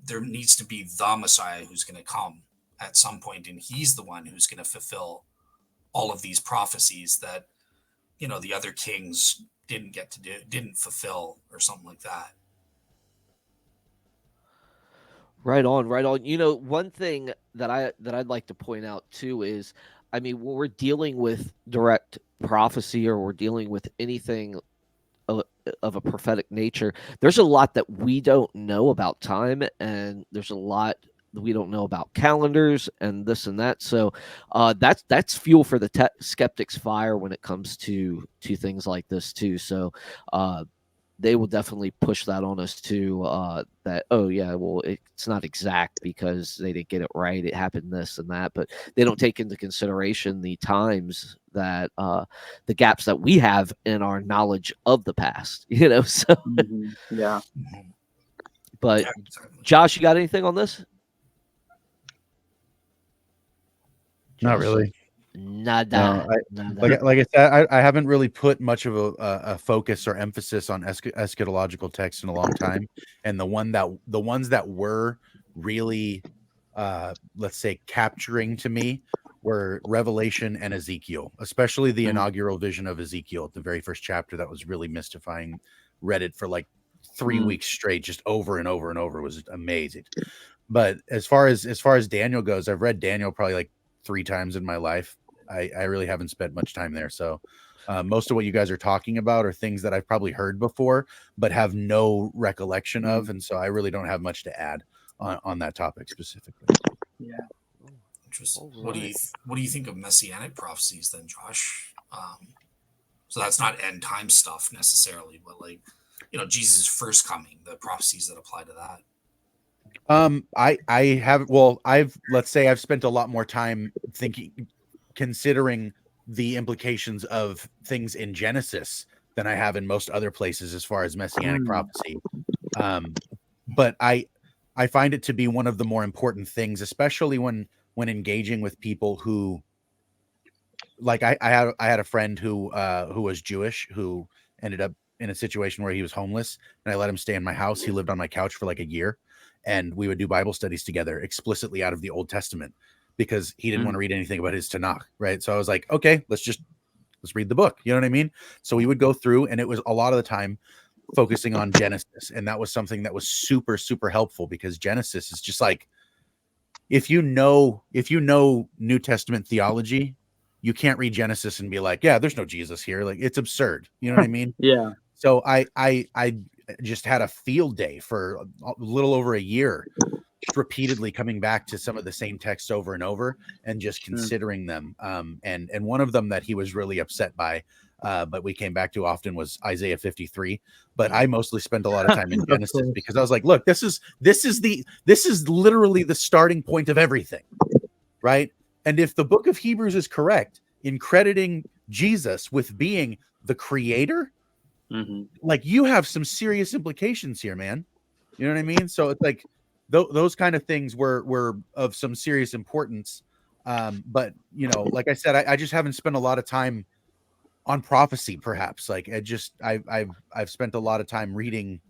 there needs to be the Messiah who's going to come at some point, and he's the one who's going to fulfill all of these prophecies that the other kings didn't fulfill, or something like that. Right on, right on. One thing that I'd like to point out too is, I mean, when we're dealing with direct prophecy or we're dealing with anything of, of a prophetic nature, there's a lot that we don't know about time, and there's a lot that we don't know about calendars and this and that. So that's fuel for the skeptics' fire when it comes to things like this too. So they will definitely push that on us too. That, oh yeah, well, it's not exact because they didn't get it right. It happened this and that, but they don't take into consideration the times that the gaps that we have in our knowledge of the past. So. Yeah. But Yeah, exactly. Josh, you got anything on this? Not Josh? really. Nada. No, Nada. like I said, I haven't really put much of a focus or emphasis on eschatological text in a long time, and the ones that were really, let's say, capturing to me were Revelation and Ezekiel, especially the inaugural vision of Ezekiel, the very first chapter. That was really mystifying. Read it for like 3 weeks straight, just over and over and over. It was amazing. But as far as Daniel goes, I've read Daniel probably like 3 times in my life. I really haven't spent much time there. So most of what you guys are talking about are things that I've probably heard before, but have no recollection of. And so I really don't have much to add on that topic specifically. Yeah. Interesting. Right. What do you think of messianic prophecies then, Josh? So that's not end time stuff necessarily, but like, Jesus' first coming, the prophecies that apply to that. I have, well, let's say I've spent a lot more time considering the implications of things in Genesis than I have in most other places as far as messianic prophecy. But I find it to be one of the more important things, especially when engaging with people who, like, I had a friend who was Jewish, who ended up in a situation where he was homeless, and I let him stay in my house. He lived on my couch for like a year, and we would do Bible studies together explicitly out of the Old Testament because he didn't want to read anything about his Tanakh, right? So I was like, okay, let's read the book. You know what I mean? So we would go through, and it was a lot of the time focusing on Genesis, and that was something that was super, super helpful, because Genesis is just like, if you know New Testament theology, you can't read Genesis and be like, yeah, there's no Jesus here. Like, it's absurd. You know what I mean? Yeah. So I just had a field day for a little over a year, just repeatedly coming back to some of the same texts over and over and just considering them. And one of them that he was really upset by, but we came back to often, was Isaiah 53. But I mostly spent a lot of time in Genesis because I was like, look, this is literally the starting point of everything, right? And if the book of Hebrews is correct in crediting Jesus with being the creator, like, you have some serious implications here, man. You know what I mean? So it's like those kind of things were of some serious importance. But like I said, I just haven't spent a lot of time on prophecy, perhaps. Like, I've spent a lot of time reading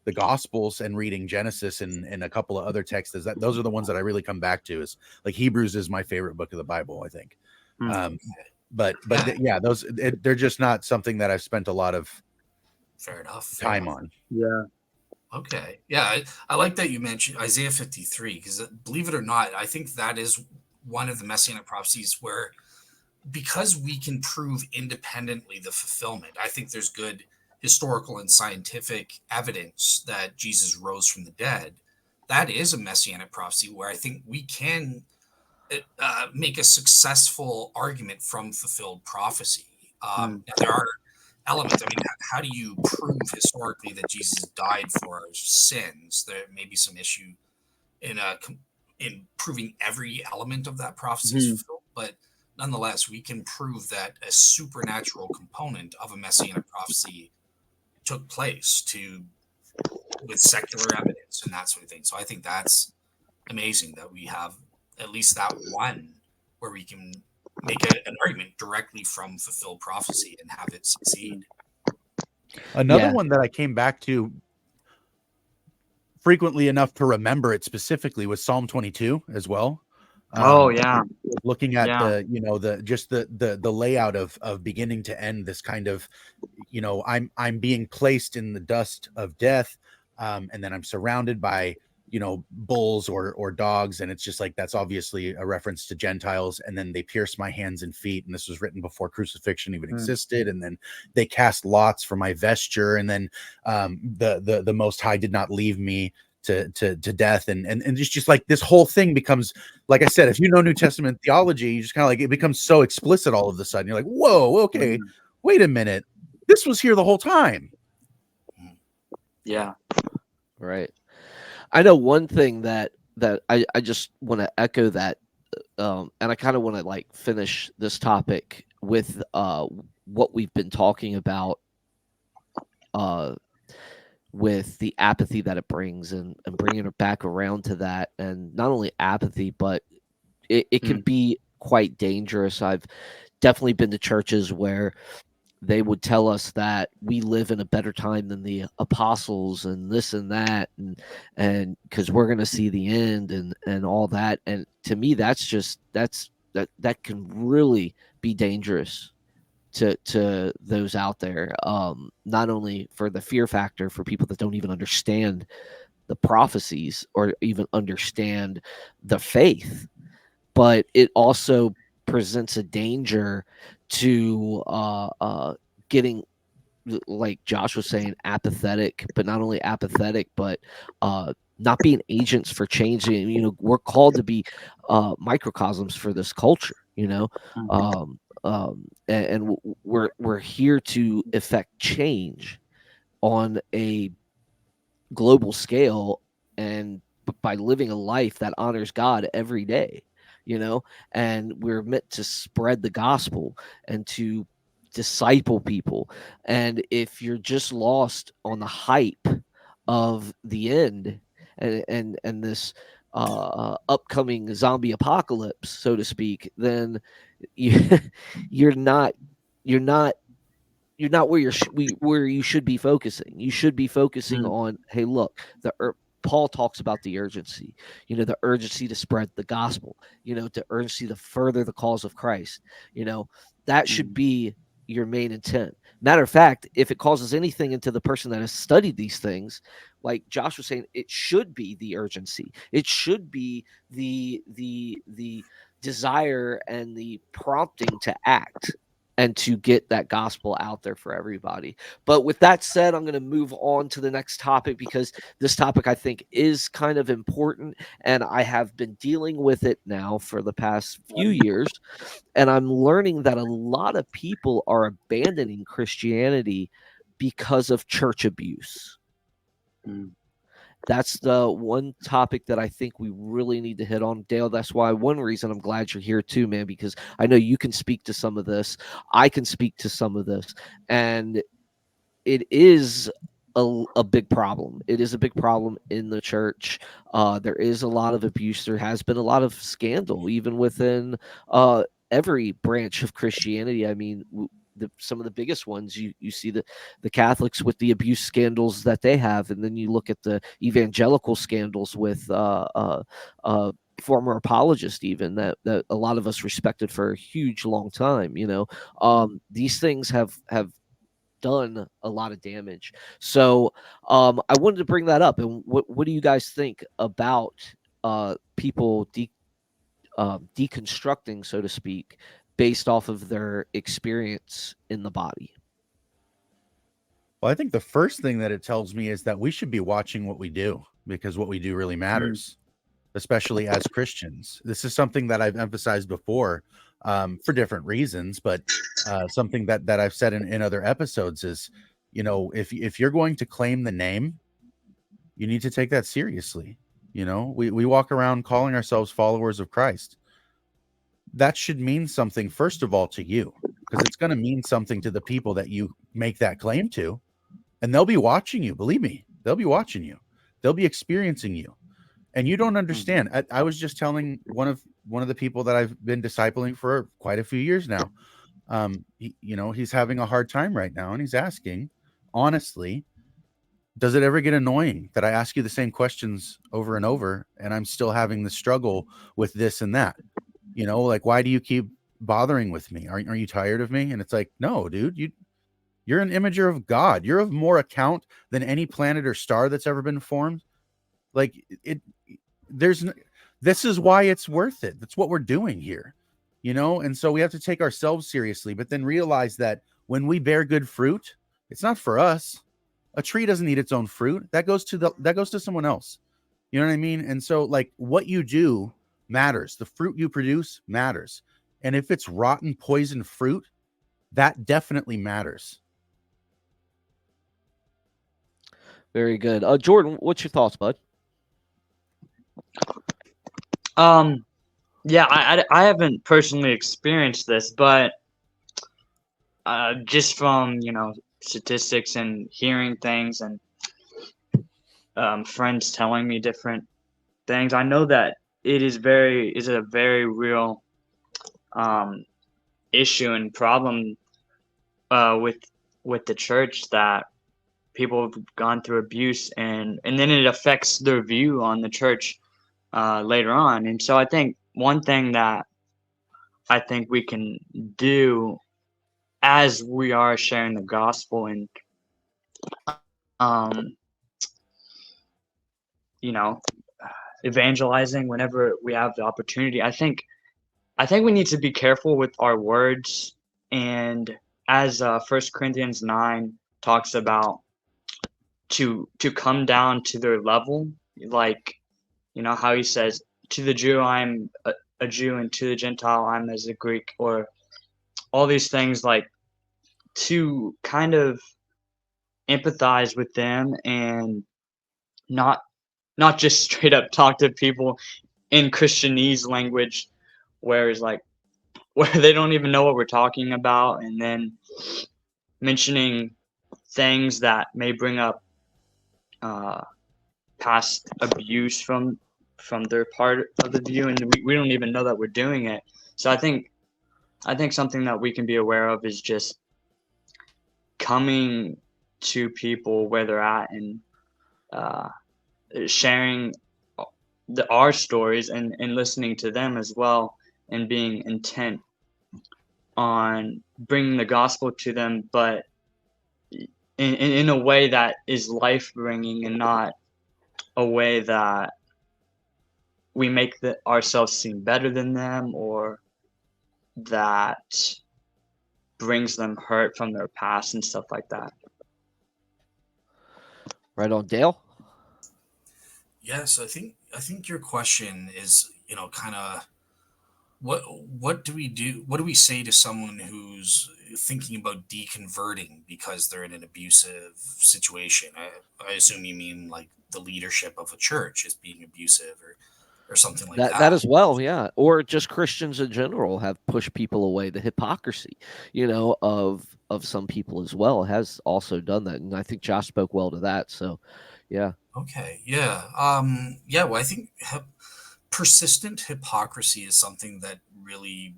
the Gospels and reading Genesis and a couple of other texts. Those are the ones that I really come back to. Is like, Hebrews is my favorite book of the Bible, I think. But they're just not something that I've spent a lot of time on. Yeah. Okay. Yeah. I like that you mentioned Isaiah 53, because believe it or not, I think that is one of the messianic prophecies where, because we can prove independently the fulfillment, I think there's good historical and scientific evidence that Jesus rose from the dead. That is a messianic prophecy where I think we can make a successful argument from fulfilled prophecy. Now there are elements. I mean, how do you prove historically that Jesus died for our sins? There may be some issue in proving every element of that prophecy is fulfilled, but nonetheless, we can prove that a supernatural component of a messianic prophecy took place with secular evidence and that sort of thing. So I think that's amazing that we have at least that one where we can make an argument directly from fulfilled prophecy and have it succeed. Another one that I came back to frequently enough to remember it specifically was Psalm 22 as well. Looking at the layout of beginning to end, this kind of, I'm being placed in the dust of death, and then I'm surrounded by bulls or dogs, and it's just like, that's obviously a reference to Gentiles. And then they pierce my hands and feet, and this was written before crucifixion even existed. And then they cast lots for my vesture, and then the Most High did not leave me to death, and it's just like, this whole thing becomes, like I said, if you know New Testament theology, you just kind of like, it becomes so explicit all of a sudden. You're like, whoa, okay, wait a minute, this was here the whole time. Yeah, right. I know one thing that I just want to echo that, and I kind of want to like finish this topic with what we've been talking about with the apathy that it brings, and bringing it back around to that. And not only apathy, but it can be quite dangerous. I've definitely been to churches where they would tell us that we live in a better time than the apostles and this and that, and because we're going to see the end and all that. And to me, that can really be dangerous to those out there. Not only for the fear factor for people that don't even understand the prophecies or even understand the faith, but it also presents a danger to getting, like Josh was saying, apathetic, but not only apathetic, but not being agents for change. We're called to be microcosms for this culture, and we're here to effect change. on a global scale, and by living a life that honors God every day, you know, and we're meant to spread the gospel and to disciple people. And if you're just lost on the hype of the end and this upcoming zombie apocalypse, so to speak, then you, you're not you're not you're not where where you should be focusing. You should be focusing Mm, on, hey, look, Paul talks about the urgency, the urgency to spread the gospel, the urgency to further the cause of Christ. That should mm, be your main intent. Matter of fact, if it causes anything into the person that has studied these things, like Josh was saying, it should be the urgency. It should be the desire and the prompting to act and to get that gospel out there for everybody. But with that said, I'm going to move on to the next topic, because this topic I think is kind of important, and I have been dealing with it now for the past few years, and I'm learning that a lot of people are abandoning Christianity because of church abuse. mm. That's the one topic that I think we really need to hit on, Dale. That's why one reason I'm glad you're here too, man, because I know you can speak to some of this. I can speak to some of this. And it is a big problem. It is a big problem in the church. There is a lot of abuse. There has been a lot of scandal, even within every branch of Christianity. I mean, some of the biggest ones, you see the Catholics with the abuse scandals that they have, and then you look at the evangelical scandals with former apologist, even that a lot of us respected for a huge long time. These things have done a lot of damage. So I wanted to bring that up. And what do you guys think about people deconstructing, so to speak, based off of their experience in the body? Well, I think the first thing that it tells me is that we should be watching what we do, because what we do really Mm, matters, especially as Christians. This is something that I've emphasized before, for different reasons, but something that I've said in other episodes is, if you're going to claim the name, you need to take that seriously. We walk around calling ourselves followers of Christ. That should mean something, first of all, to you, because it's going to mean something to the people that you make that claim to, and they'll be watching you. Believe me, they'll be watching you. They'll be experiencing you, and you don't mm, understand. I was just telling one of the people that I've been discipling for quite a few years now. He's having a hard time right now, and he's asking, honestly, does it ever get annoying that I ask you the same questions over and over, and I'm still having the struggle with this and that? Like, why do you keep bothering with me? Aren't you tired of me? And it's like, no, dude, you're an imager of God. You're of more account than any planet or star that's ever been formed. Like it, there's, this is why it's worth it. That's what we're doing here, And so we have to take ourselves seriously, but then realize that when we bear good fruit, it's not for us. A tree doesn't eat its own fruit. That goes to someone else. You know what I mean? And so, like, what you do matters. The fruit you produce matters. And if it's rotten, poison fruit, that definitely matters. Very good. Jordan, what's your thoughts, bud? Um, yeah, I haven't personally experienced this, but just from statistics and hearing things and friends telling me different things, I know that it is a very real um, issue and problem with the church, that people have gone through abuse, and then it affects their view on the church later on. And so I think one thing that I think we can do as we are sharing the gospel and um, you know evangelizing whenever we have the opportunity, I think we need to be careful with our words. And as 1 Corinthians 9 talks about, to come down to their level, like how he says, to the Jew I'm a Jew, and to the Gentile I'm as a Greek, or all these things, like to kind of empathize with them and not not just straight up talk to people in Christianese language, where it's like where they don't even know what we're talking about, and then mentioning things that may bring up uh, past abuse from their part of the view, and we don't even know that we're doing it. So I think something that we can be aware of is just coming to people where they're at and uh, sharing our stories and listening to them as well, and being intent on bringing the gospel to them, but in a way that is life bringing and not a way that we make ourselves seem better than them, or that brings them hurt from their past and stuff like that. Right on, Dale. Yes, I think your question is, kind of what do we do? What do we say to someone who's thinking about deconverting because they're in an abusive situation? I assume you mean like the leadership of a church is being abusive or something like That as well, yeah. Or just Christians in general have pushed people away. The hypocrisy, of some people as well has also done that. And I think Josh spoke well to that. So yeah. Okay, yeah. Yeah, well, I think persistent hypocrisy is something that really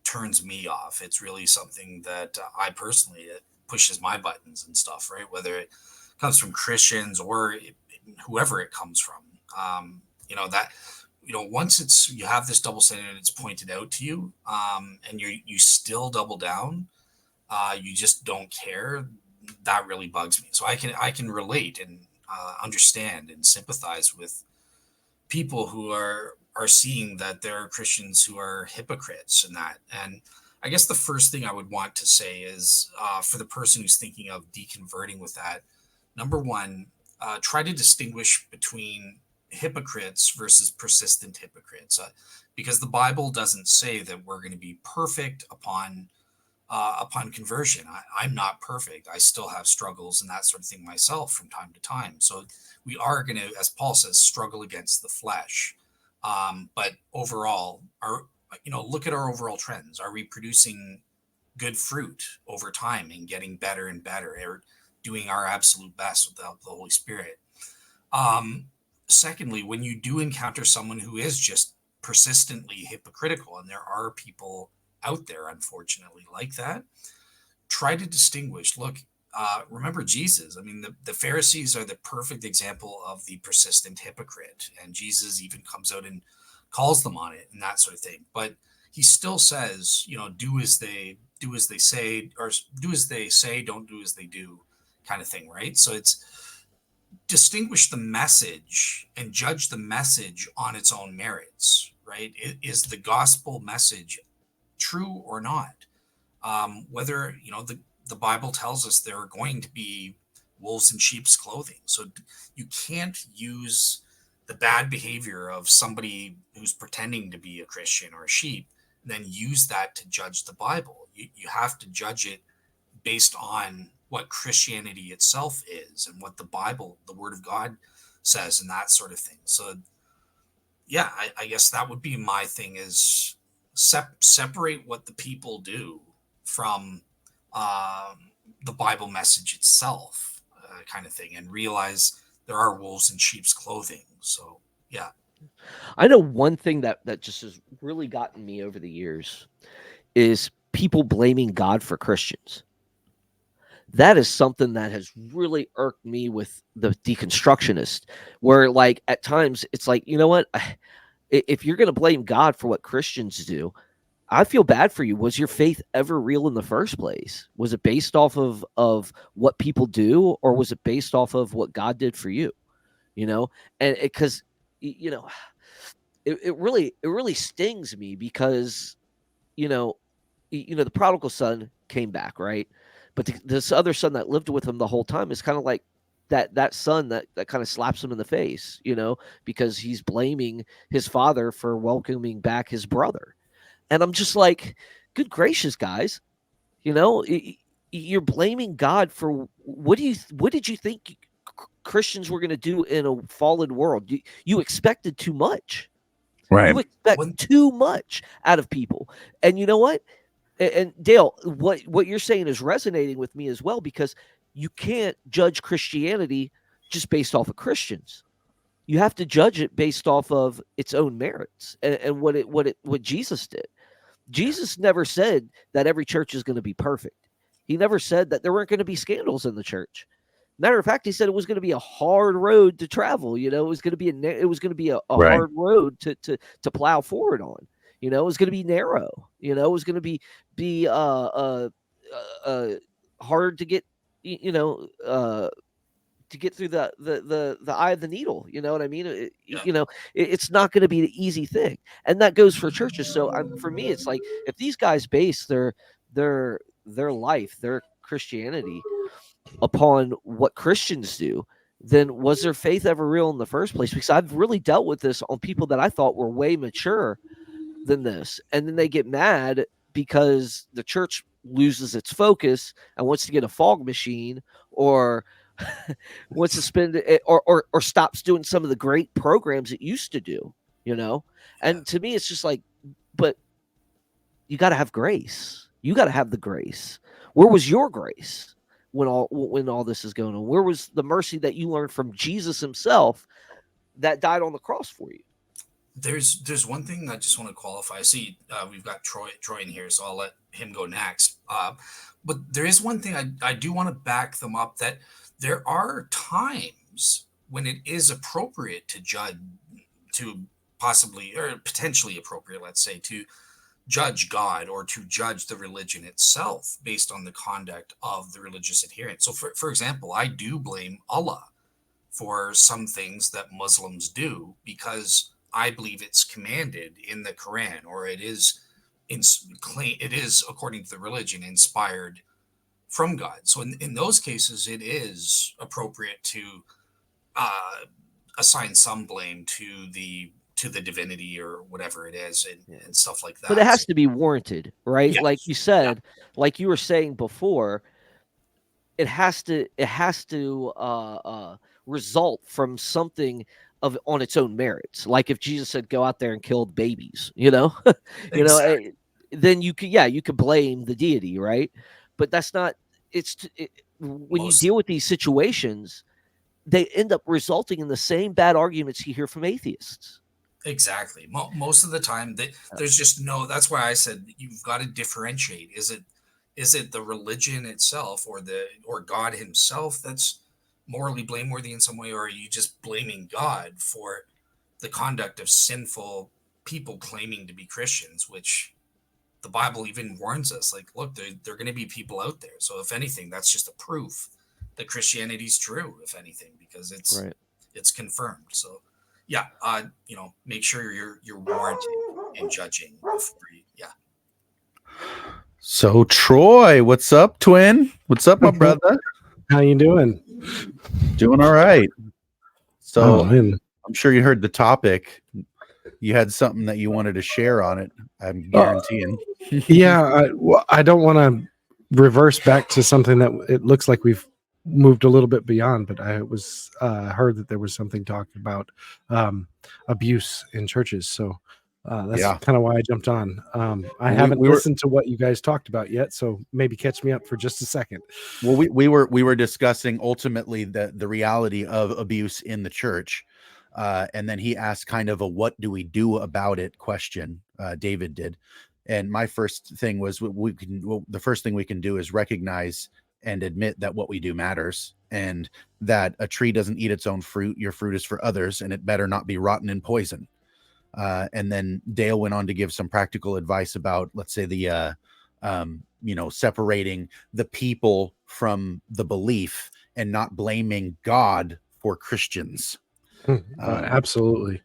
turns me off. It's really something that I personally, it pushes my buttons and stuff, right? Whether it comes from Christians or whoever it comes from. That, once you have this double standard and it's pointed out to you, and you still double down, you just don't care. That really bugs me. So I can relate and understand and sympathize with people who are seeing that there are Christians who are hypocrites and that. And I guess the first thing I would want to say is for the person who's thinking of deconverting with that, number one, try to distinguish between hypocrites versus persistent hypocrites, because the Bible doesn't say that we're going to be perfect upon conversion. I'm not perfect. I still have struggles and that sort of thing myself from time to time. So we are going to, as Paul says, struggle against the flesh. But overall, look at our overall trends. Are we producing good fruit over time and getting better and better, or doing our absolute best without the Holy Spirit? Secondly, when you do encounter someone who is just persistently hypocritical, and there are people out there, unfortunately, like that, try to distinguish. Look, remember Jesus. I mean, the Pharisees are the perfect example of the persistent hypocrite, and Jesus even comes out and calls them on it and that sort of thing. But he still says, do as they say, or do as they say, don't do as they do, kind of thing, right? So it's distinguish the message and judge the message on its own merits, right? Is the gospel message true or not? Whether the Bible tells us there are going to be wolves in sheep's clothing, so you can't use the bad behavior of somebody who's pretending to be a Christian or a sheep and then use that to judge the Bible. You have to judge it based on what Christianity itself is and what the Bible, the Word of God, says, and that sort of thing. So yeah, I guess that would be my thing, is separate what the people do from the Bible message itself, kind of thing, and realize there are wolves in sheep's clothing. So yeah. I know one thing that just has really gotten me over the years is people blaming God for Christians. That is something that has really irked me with the deconstructionist, where like at times it's like, you know what? If you're going to blame God for what Christians do, I feel bad for you. Was your faith ever real in the first place? Was it based off of what people do, or was it based off of what God did for you? And because it really stings me, because the prodigal son came back, right? But this other son that lived with him the whole time is kind of like that son that kind of slaps him in the face, because he's blaming his father for welcoming back his brother. And I'm just like, good gracious, guys, you're blaming God for what did you think Christians were going to do in a fallen world? You expected too much. Right. You expect too much out of people. And you know what? And Dale, what you're saying is resonating with me as well, because you can't judge Christianity just based off of Christians. You have to judge it based off of its own merits and what Jesus did. Jesus never said that every church is going to be perfect. He never said that there weren't going to be scandals in the church. Matter of fact, he said it was going to be a hard road to travel. You know, it was going to be a Right. hard road to plow forward on. You know, it was going to be narrow. You know, it was going to be hard to get. To get through the eye of the needle. You know what I mean? It's not going to be an easy thing, and that goes for churches. So for me, it's like, if these guys base their life, their Christianity, upon what Christians do, then was their faith ever real in the first place? Because I've really dealt with this on people that I thought were way mature than this, and then they get mad because the church loses its focus and wants to get a fog machine, or wants to spend it, or stops doing some of the great programs it used to do, and to me it's just like, but you got to have grace. You got to have the grace. Where was your grace when all this is going on? Where was the mercy that you learned from Jesus himself that died on the cross for you? There's one thing I just want to qualify. I see we've got Troy in here, so I'll let him go next. But there is one thing I do want to back them up, that there are times when it is appropriate to judge, to possibly or potentially appropriate, let's say, to judge God or to judge the religion itself based on the conduct of the religious adherent. So, for example, I do blame Allah for some things that Muslims do, because I believe it's commanded in the Quran, or it is according to the religion inspired from God. So in those cases, it is appropriate to assign some blame to the divinity or whatever it is, and stuff like that. But it has to be warranted, right? Yes. Like you said, like you were saying before, it has to result from something on its own merits. Like if Jesus said, "Go out there and kill babies," Exactly. then you could blame the deity, right? But that's not. When you deal with these situations, they end up resulting in the same bad arguments you hear from atheists. Exactly. Most of the time, there's just no. That's why I said you've got to differentiate. Is it the religion itself, or God himself that's morally blameworthy in some way, or are you just blaming God for the conduct of sinful people claiming to be Christians, which the Bible even warns us, like, look, there are going to be people out there. So if anything, that's just a proof that Christianity is true, if anything, because it's confirmed. So yeah, make sure you're warranted in judging before you, yeah. So Troy, what's up, twin? What's up, my brother? How you doing? Doing all right. So I'm sure you heard the topic. You had something that you wanted to share on it, I'm guaranteeing. Yeah, I don't want to reverse back to something that it looks like we've moved a little bit beyond, but I was heard that there was something talked about abuse in churches. So that's kind of why I jumped on. I haven't listened to what you guys talked about yet, so maybe catch me up for just a second. Well, we were discussing ultimately the reality of abuse in the church. And then he asked kind of a "what do we do about it" question. David did, and my first thing was the first thing we can do is recognize and admit that what we do matters, and that a tree doesn't eat its own fruit. Your fruit is for others, and it better not be rotten in poison. And then Dale went on to give some practical advice about, let's say, the separating the people from the belief and not blaming God for Christians. Absolutely.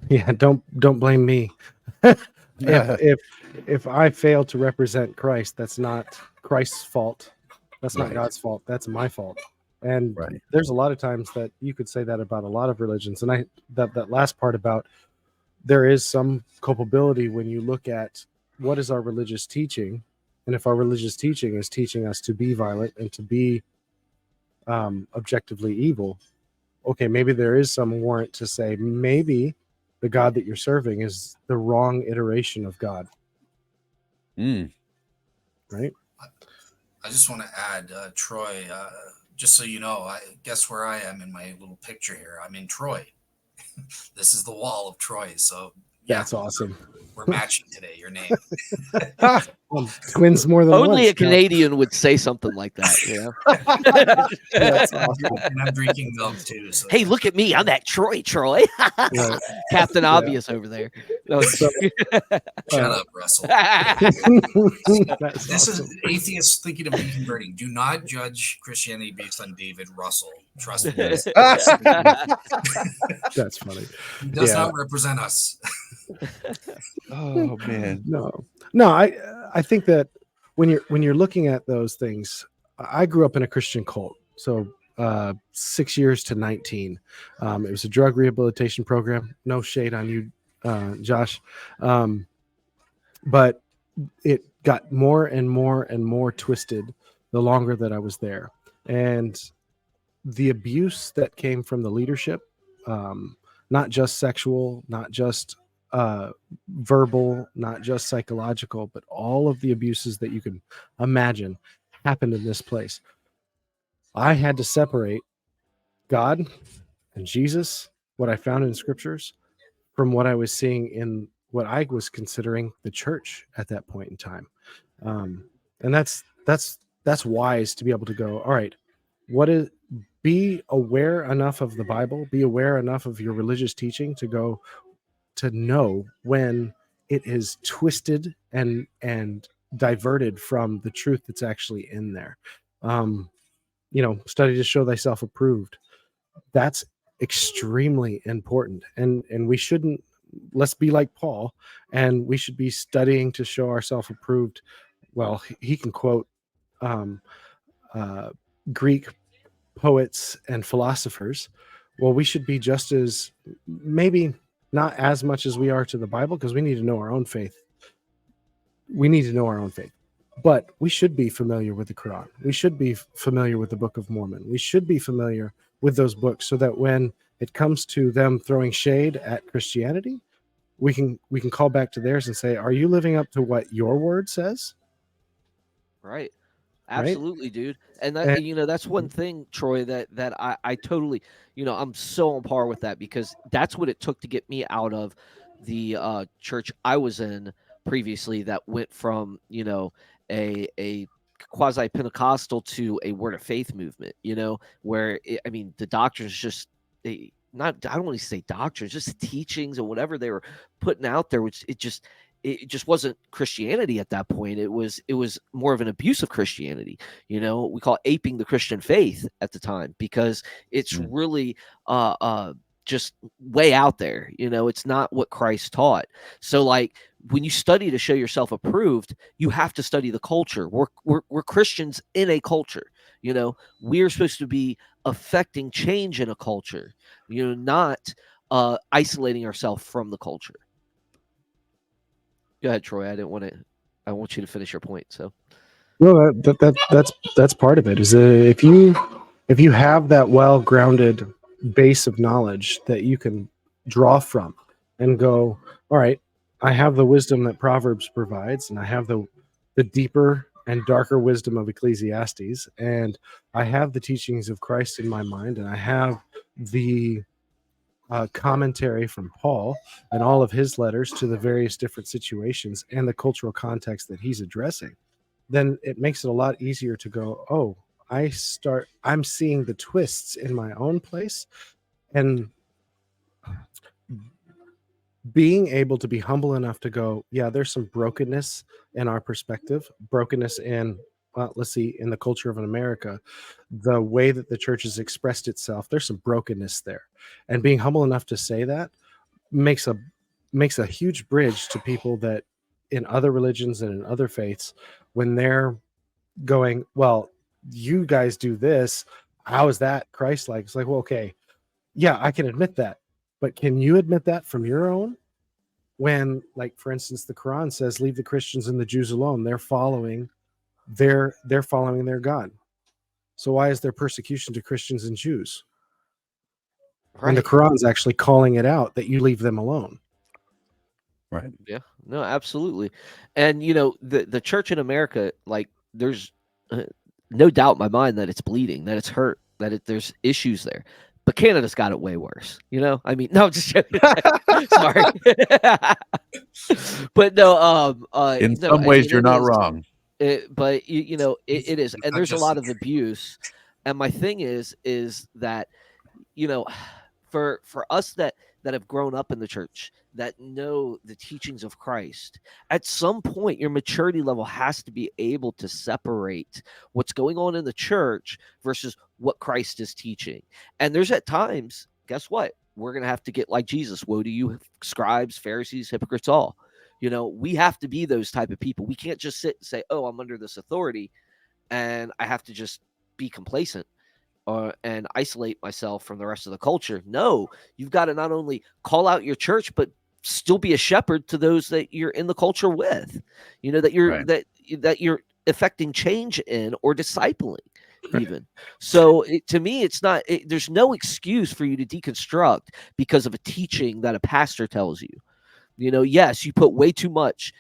Yeah, don't blame me. if I fail to represent Christ, that's not Christ's fault. That's not God's fault. That's my fault. And there's a lot of times that you could say that about a lot of religions. And that last part about there is some culpability when you look at what is our religious teaching And if our religious teaching is teaching us to be violent and to be objectively evil, okay, maybe there is some warrant to say maybe the God that you're serving is the wrong iteration of God. Right? I just want to add, Troy, just so you know, guess where I am in my little picture here. I'm in Troy. This is the wall of Troy. So yeah, that's awesome. We're matching today. Your name. Well, twins more than Only once. a Canadian would say something like that. Yeah. That's awesome. And I'm drinking milk too. So Hey, look at me. I'm that Troy. Yeah. Captain Obvious over there. No, So, shut up, Russell. that's This awesome. is atheists thinking of reconverting. Do not judge Christianity based on David Russell. Trust me. That's funny. He does Yeah. not represent us. Oh man. No, I think that when you're looking at those things, I grew up in a Christian cult, so 6 years to 19. It was a drug rehabilitation program. No shade on you, Josh, but it got more and more and more twisted the longer that I was there, and the abuse that came from the leadership, not just sexual, not just verbal, not just psychological, but all of the abuses that you can imagine happened in this place. I had to separate God and Jesus, what I found in scriptures, from what I was seeing in what I was considering the church at that point in time. And that's wise to be able to go, all right, be aware enough of the Bible, be aware enough of your religious teaching to go to know when it is twisted and diverted from the truth that's actually in there. Study to show thyself approved. That's extremely important. And we shouldn't, let's be like Paul, and we should be studying to show ourselves approved. Well, he can quote Greek poets and philosophers. Well, we should be just as, maybe not as much as we are to the Bible, because we need to know our own faith. But we should be familiar with the Quran. We should be familiar with the Book of Mormon. We should be familiar with those books, so that when it comes to them throwing shade at Christianity, we can call back to theirs and say, are you living up to what your word says? Right. Absolutely, dude. And that, that's one thing, Troy, that I totally, I'm so on par with that, because that's what it took to get me out of the church I was in previously, that went from, a quasi Pentecostal to a Word of Faith movement, where the doctrines just, I don't want to say doctrines, just teachings and whatever they were putting out there, which it just wasn't Christianity at that point. It was more of an abuse of Christianity. We call it aping the Christian faith at the time, because it's really just way out there. It's not what Christ taught. So like, when you study to show yourself approved, you have to study the culture. We're Christians in a culture. We're supposed to be affecting change in a culture, not isolating ourselves from the culture. Go ahead, Troy. I want you to finish your point. So, well, that's part of it. Is if you have that well-grounded base of knowledge that you can draw from and go, all right, I have the wisdom that Proverbs provides, and I have the deeper and darker wisdom of Ecclesiastes, and I have the teachings of Christ in my mind, and I have the commentary from Paul and all of his letters to the various different situations and the cultural context that he's addressing, then it makes it a lot easier to go, oh, I'm seeing the twists in my own place, and being able to be humble enough to go, yeah, there's some brokenness in our perspective, brokenness in, let's see, in the culture of America, the way that the church has expressed itself, there's some brokenness there. And being humble enough to say that makes a huge bridge to people that in other religions and in other faiths, when they're going, well, you guys do this, how is that Christ-like? It's like, well, okay, yeah, I can admit that. But can you admit that from your own? When, like, for instance, the Quran says, leave the Christians and the Jews alone. They're following they're following their God. So why is there persecution to Christians and Jews? When the Quran's actually calling it out that you leave them alone. Right. Yeah, no, absolutely. And the church in America, like, there's no doubt in my mind that it's bleeding, that it's hurt, that there's issues there. But Canada's got it way worse. I mean, no, I'm just joking. Sorry. But no, In no, some ways, and you're it not is, wrong. but it is, He's and not there's a just lot the of abuse. And my thing is that for us that have grown up in the church, that know the teachings of Christ, at some point your maturity level has to be able to separate what's going on in the church versus what Christ is teaching. And there's at times, guess what, we're going to have to get like Jesus. Woe to you, scribes, Pharisees, hypocrites, all. We have to be those type of people. We can't just sit and say, oh, I'm under this authority and I have to just be complacent and isolate myself from the rest of the culture. No, you've got to not only call out your church, but still be a shepherd to those that you're in the culture with. That you're Right. that you're affecting change in or discipling even. So to me, it's not. There's no excuse for you to deconstruct because of a teaching that a pastor tells you. Yes, you put way too much.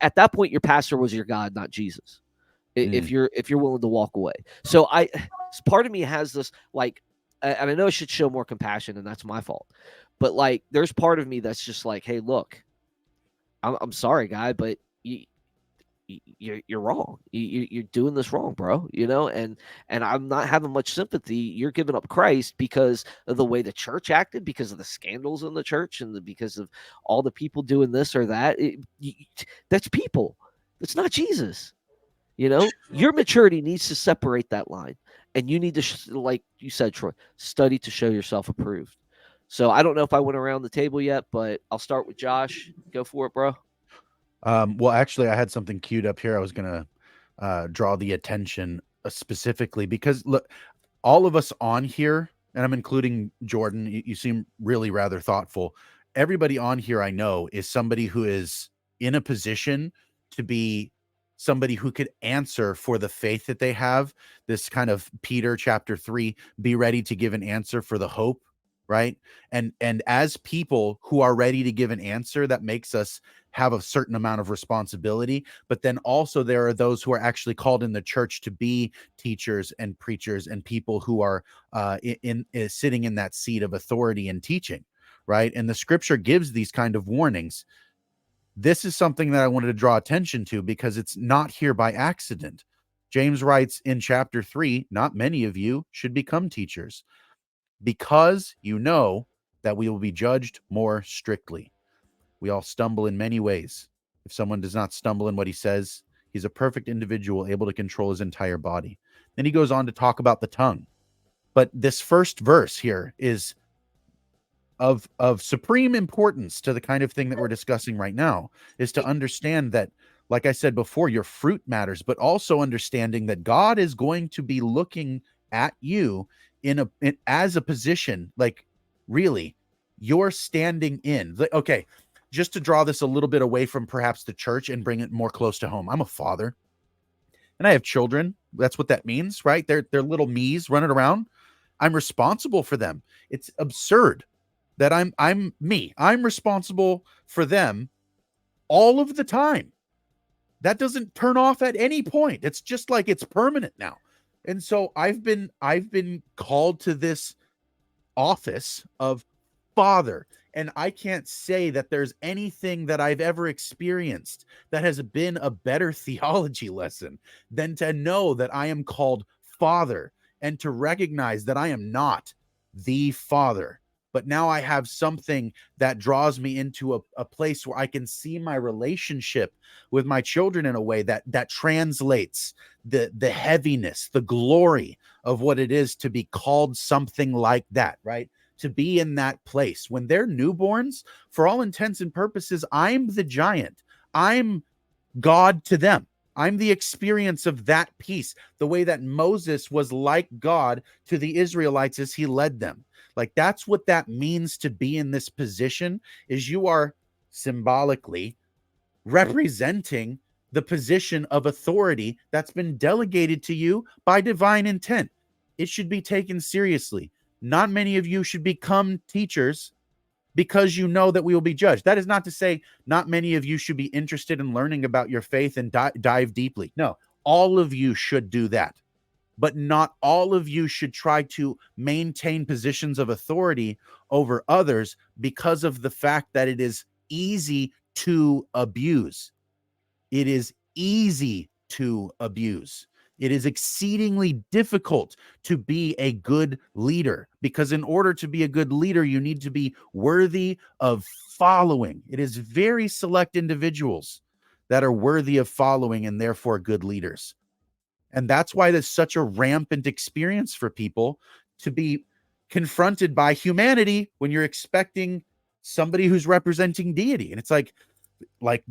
At that point, your pastor was your God, not Jesus. If you're willing to walk away. So part of me has this, like, and I know I should show more compassion, and that's my fault. But like, there's part of me that's just like, hey, look, I'm sorry, guy, but you're wrong. You're doing this wrong, bro. And I'm not having much sympathy. You're giving up Christ because of the way the church acted, because of the scandals in the church, and because of all the people doing this or that. That's people. It's not Jesus. Your maturity needs to separate that line, and you need to, like you said, Troy, study to show yourself approved. So I don't know if I went around the table yet, but I'll start with Josh. Go for it, bro. Well, actually, I had something queued up here. I was gonna draw the attention specifically because look, all of us on here, and I'm including Jordan. You seem really rather thoughtful. Everybody on here I know is somebody who is in a position to be somebody who could answer for the faith that they have. This kind of Peter chapter 3, be ready to give an answer for the hope, right? And as people who are ready to give an answer, that makes us have a certain amount of responsibility. But then also there are those who are actually called in the church to be teachers and preachers and people who are sitting in that seat of authority and teaching, right? And the scripture gives these kind of warnings. This is something that I wanted to draw attention to because it's not here by accident. James writes in chapter 3, not many of you should become teachers because you know that we will be judged more strictly. We all stumble in many ways. If someone does not stumble in what he says, he's a perfect individual able to control his entire body. Then he goes on to talk about the tongue. But this first verse here is of supreme importance to the kind of thing that we're discussing right now, is to understand that, like I said before, your fruit matters, but also understanding that God is going to be looking at you as a position, like, really, you're standing in. Okay, just to draw this a little bit away from perhaps the church and bring it more close to home. I'm a father and I have children. That's what that means, right? They're little me's running around. I'm responsible for them. It's absurd that I'm me. I'm responsible for them all of the time. That doesn't turn off at any point. It's just like it's permanent now. And so I've been called to this office of father. And I can't say that there's anything that I've ever experienced that has been a better theology lesson than to know that I am called father and to recognize that I am not the father. But now I have something that draws me into a place where I can see my relationship with my children in a way that translates the heaviness, the glory of what it is to be called something like that, right? To be in that place when they're newborns. For all intents and purposes, I'm the giant. I'm God to them. I'm the experience of that peace, the way that Moses was like God to the Israelites as he led them. Like, that's what that means to be in this position, is you are symbolically representing the position of authority that's been delegated to you by divine intent. It should be taken seriously. Not many of you should become teachers because you know that we will be judged. That is not to say not many of you should be interested in learning about your faith and dive deeply. No, all of you should do that. But not all of you should try to maintain positions of authority over others because of the fact that it is easy to abuse. It is easy to abuse. It is exceedingly difficult to be a good leader, because in order to be a good leader, you need to be worthy of following. It is very select individuals that are worthy of following and therefore good leaders. And that's why there's such a rampant experience for people to be confronted by humanity when you're expecting somebody who's representing deity. And it's like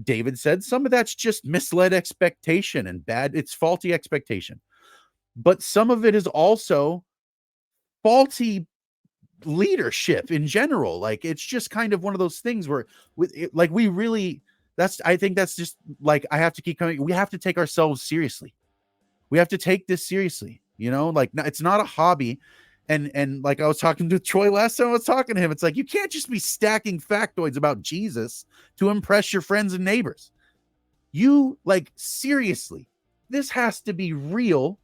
David said, some of that's just misled expectation and it's faulty expectation. But some of it is also faulty leadership in general. Like, it's just kind of one of those things where I think that's just like, I have to keep coming. We have to take ourselves seriously. We have to take this seriously, like, it's not a hobby. And like I was talking to Troy last time I was talking to him, it's like, you can't just be stacking factoids about Jesus to impress your friends and neighbors. Seriously, this has to be real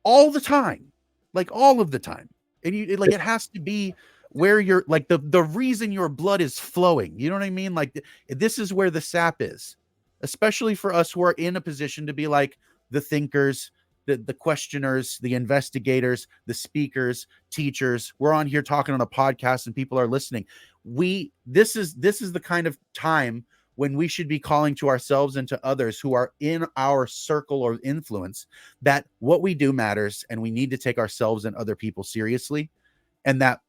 all the time, like all of the time. And it has to be where you're like the reason your blood is flowing. You know what I mean? Like, this is where the sap is, especially for us who are in a position to be like the thinkers, the questioners, the investigators, the speakers, teachers. We're on here talking on a podcast and people are listening. This is the kind of time when we should be calling to ourselves and to others who are in our circle or influence that what we do matters, and we need to take ourselves and other people seriously. And that,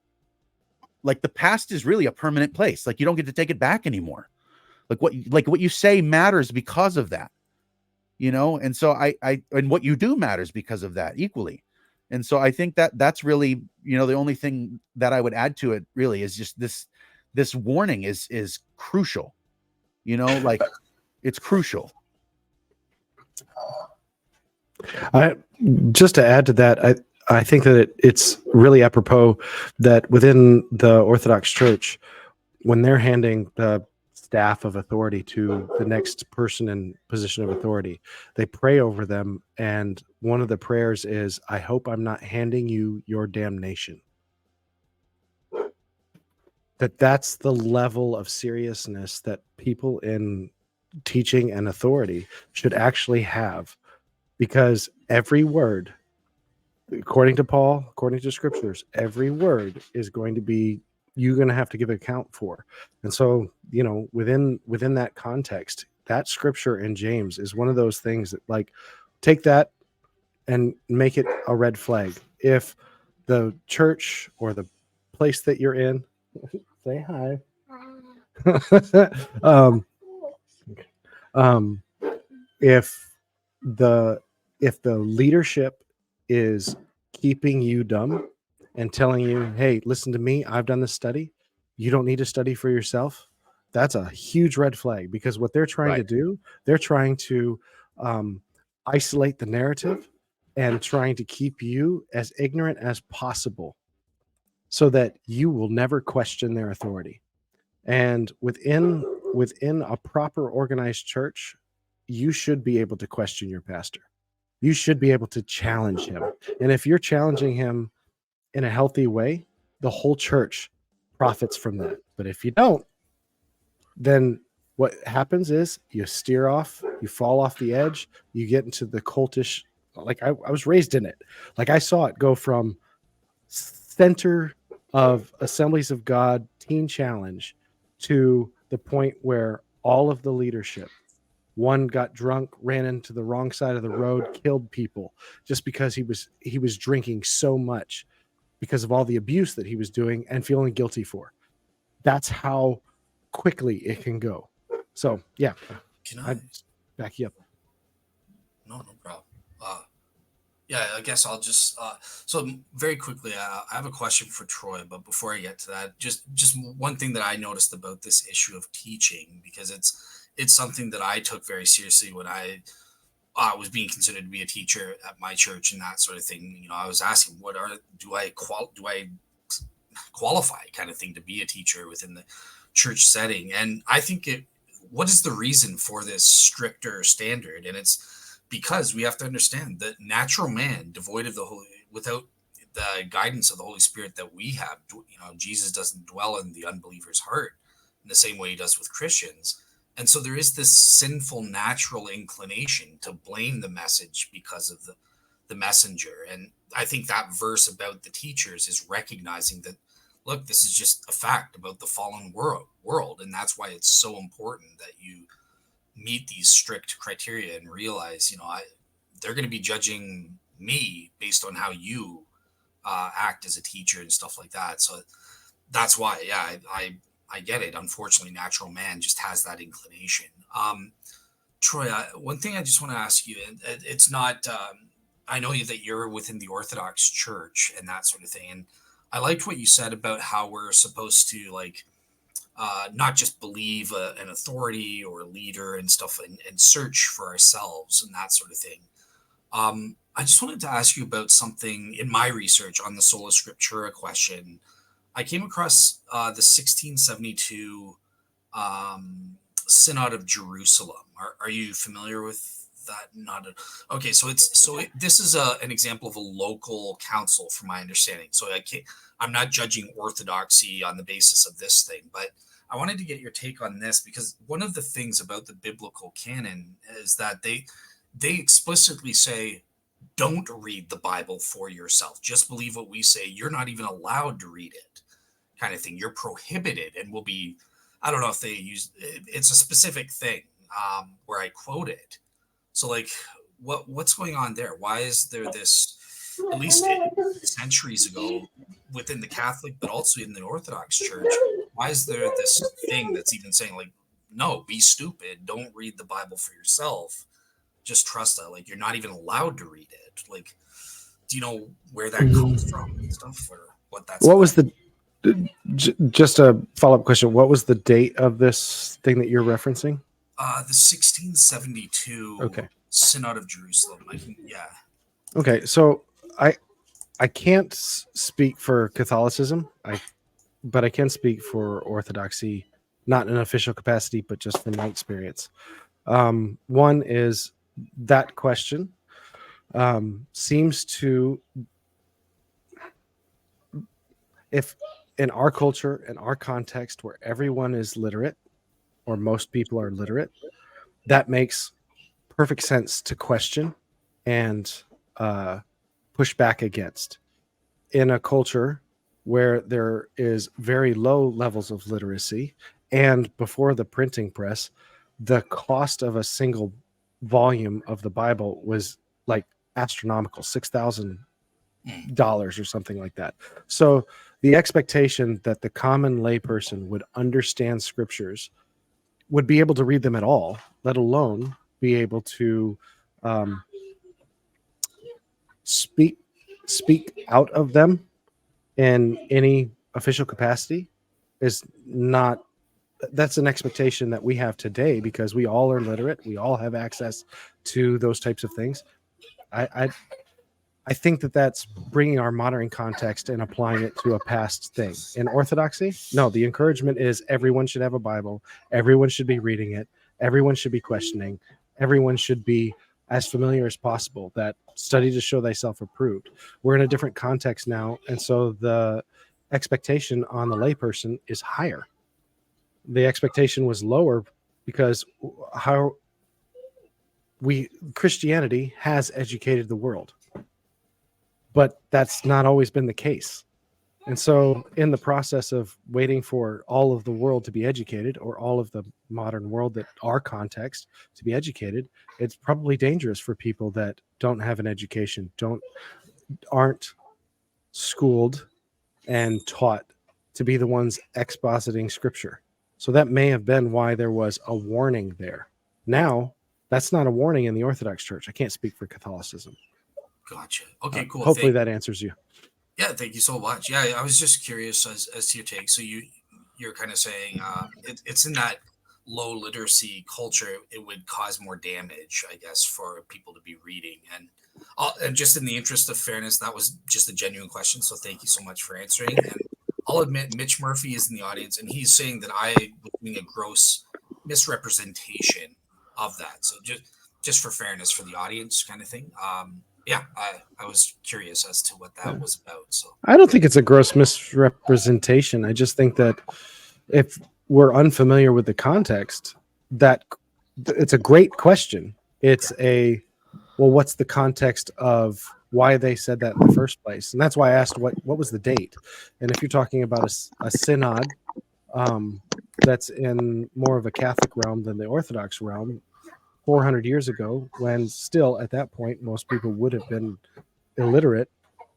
like, the past is really a permanent place. Like, you don't get to take it back anymore. Like what you say matters because of that. And so and what you do matters because of that equally. And so I think that's really, the only thing that I would add to it really is just this warning is crucial, like, it's crucial. Just to add to that, I think that it's really apropos that within the Orthodox Church, when they're handing the staff of authority to the next person in position of authority, they pray over them, and one of the prayers is, I hope I'm not handing you your damnation. That's the level of seriousness that people in teaching and authority should actually have, because every word, according to Paul, according to scriptures, every word is going to be, you're going to have to give account for. And so, within that context, that scripture in James is one of those things that, like, take that and make it a red flag. If the church or the place that you're in, say hi. If the leadership is keeping you dumb and telling you, hey, listen to me, I've done this study, you don't need to study for yourself, that's a huge red flag, because what they're trying to do, they're trying to isolate the narrative and trying to keep you as ignorant as possible so that you will never question their authority. And within a proper organized church, you should be able to question your pastor. You should be able to challenge him. And if you're challenging him in a healthy way, the whole church profits from that. But if you don't, then what happens is you steer off, you fall off the edge, you get into the cultish, like I was raised in it. Like, I saw it go from center of Assemblies of God teen challenge to the point where all of the leadership, one got drunk, ran into the wrong side of the road, killed people just because he was drinking so much because of all the abuse that he was doing and feeling guilty for. That's how quickly it can go. So yeah, Can I back you up. No problem. Yeah, I guess I'll just so very quickly. I have a question for Troy, but before I get to that, just one thing that I noticed about this issue of teaching, because it's something that I took very seriously when I was being considered to be a teacher at my church and that sort of thing. You know, I was asking, do I qualify kind of thing to be a teacher within the church setting? And I think what is the reason for this stricter standard? And it's because we have to understand that natural man, devoid of without the guidance of the Holy Spirit that we have, Jesus doesn't dwell in the unbeliever's heart in the same way he does with Christians. And so there is this sinful natural inclination to blame the message because of the messenger. And I think that verse about the teachers is recognizing that, look, this is just a fact about the fallen world. And that's why it's so important that you meet these strict criteria and realize, they're going to be judging me based on how you act as a teacher and stuff like that. So that's why, yeah, I get it. Unfortunately, natural man just has that inclination. Troy, one thing I just want to ask you, it's not, I know that you're within the Orthodox Church and that sort of thing. And I liked what you said about how we're supposed to not just believe an authority or a leader and stuff and search for ourselves and that sort of thing. I just wanted to ask you about something in my research on the Sola Scriptura question. I came across the 1672 Synod of Jerusalem. Are you familiar with that? Okay. So this is an example of a local council, from my understanding. So I'm not judging orthodoxy on the basis of this thing, but I wanted to get your take on this, because one of the things about the biblical canon is that they explicitly say, don't read the Bible for yourself. Just believe what we say. You're not even allowed to read it, kind of thing. You're prohibited, and will be, I don't know if they use, it's a specific thing where I quote it. So what's going on there? Why is there this, at least centuries ago within the Catholic, but also in the Orthodox Church, why is there this thing that's even saying no, be stupid. Don't read the Bible for yourself. Just trust that. You're not even allowed to read it. Do you know where that comes from and stuff, or what that's what about? was just a follow-up question, what was the date of this thing that you're referencing? The 1672 Synod of Jerusalem. Okay, so I can't speak for Catholicism, but I can speak for Orthodoxy, not in an official capacity, but just from my experience. One is that question seems to, if in our culture, in our context where everyone is literate, or most people are literate, that makes perfect sense to question and push back against. In a culture where there is very low levels of literacy, and before the printing press, the cost of a single volume of the Bible was astronomical, $6,000 or something like that. So the expectation that the common layperson would understand scriptures, would be able to read them at all, let alone be able to speak out of them in any official capacity, is not, that's an expectation that we have today, because we all are literate, we all have access to those types of things. I think that that's bringing our modern context and applying it to a past thing. In Orthodoxy, no, the encouragement is everyone should have a Bible, everyone should be reading it, everyone should be questioning, everyone should be as familiar as possible. That study to show thyself approved. We're in a different context now, and so the expectation on the layperson is higher. The expectation was lower because Christianity has educated the world, but that's not always been the case. And so in the process of waiting for all of the world to be educated, or all of the modern world, that our context, to be educated, it's probably dangerous for people that don't have an education, aren't schooled and taught to be the ones expositing scripture. So that may have been why there was a warning there. Now, that's not a warning in the Orthodox Church. I can't speak for Catholicism. Gotcha. Okay, cool. Hopefully that answers you. Yeah, thank you so much. Yeah, I was just curious as to your take. So you're kind of saying it's in that low literacy culture, it would cause more damage, I guess, for people to be reading. And just in the interest of fairness, that was just a genuine question. So thank you so much for answering. And I'll admit, Mitch Murphy is in the audience, and he's saying that I was doing a gross misrepresentation of that. So just for fairness for the audience, kind of thing. Yeah, I was curious as to what that was about. So I don't think it's a gross misrepresentation. I just think that if we're unfamiliar with the context, that it's a great question. It's what's the context of why they said that in the first place? And that's why I asked what was the date. And if you're talking about a synod that's in more of a Catholic realm than the Orthodox realm, 400 years ago, when still at that point most people would have been illiterate,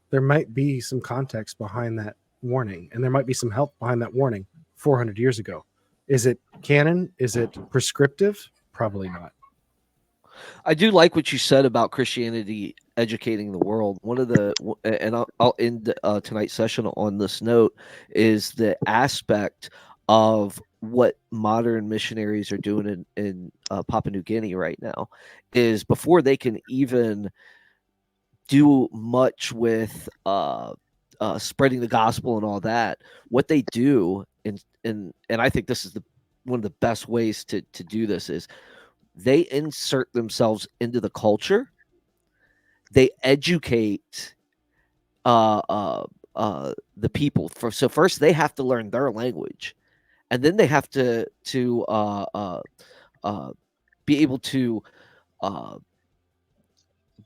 there might be some context behind that warning, and there might be some help behind that warning 400 years ago. Is it canon? Is it prescriptive? Probably not. I do like what you said about Christianity educating the world. One of the, and I'll end tonight's session on this note, is the aspect of what modern missionaries are doing in Papua New Guinea right now is before they can even do much with spreading the gospel and all that, what they do, and I think this is one of the best ways to do this is they insert themselves into the culture. They educate the people. So first they have to learn their language, and then they have to be able to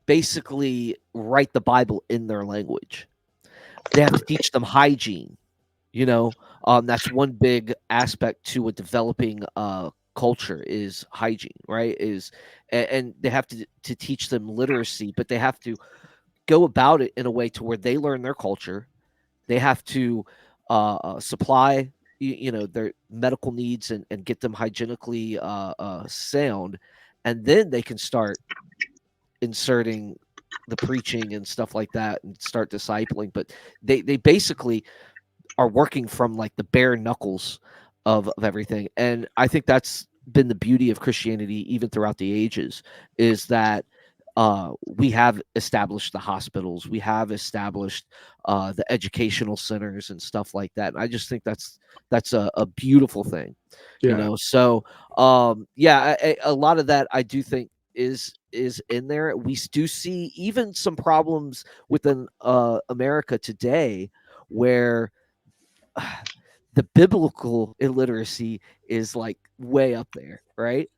basically write the Bible in their language. They have to teach them hygiene. That's one big aspect to a developing culture is hygiene, right? And they have to teach them literacy, but they have to go about it in a way to where they learn their culture. They have to supply their medical needs and get them hygienically sound, and then they can start inserting the preaching and stuff like that and start discipling. But they basically are working from like the bare knuckles of everything. And I think that's been the beauty of Christianity even throughout the ages, is that we have established the hospitals, we have established the educational centers and stuff like that. And I just think that's a beautiful thing. So a lot of that I do think is in there. We do see even some problems within America today where the biblical illiteracy is like way up there, right?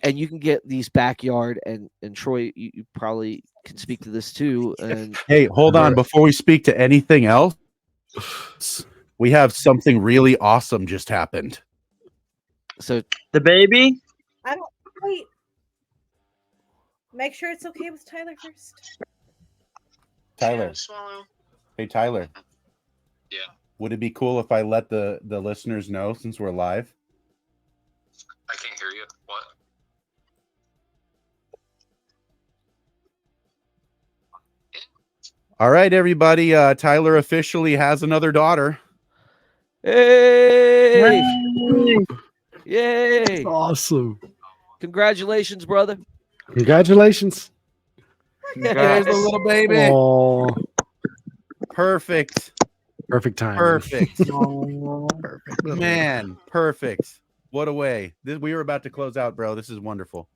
And you can get these backyard, and Troy, you probably can speak to this too. And hey, hold on, before we speak to anything else, we have something really awesome just happened. So the baby. I don't wait. Make sure it's okay with Tyler first. Tyler. Hey, Tyler. Yeah. Would it be cool if I let the listeners know since we're live? I can't hear you. What? All right, everybody. Tyler officially has another daughter. Hey! Yay! Awesome. Congratulations, brother. Congratulations. There's the little baby. Oh, Perfect. perfect time. Perfect. Perfect. Man, perfect. What a way. We were about to close out, bro. This is wonderful.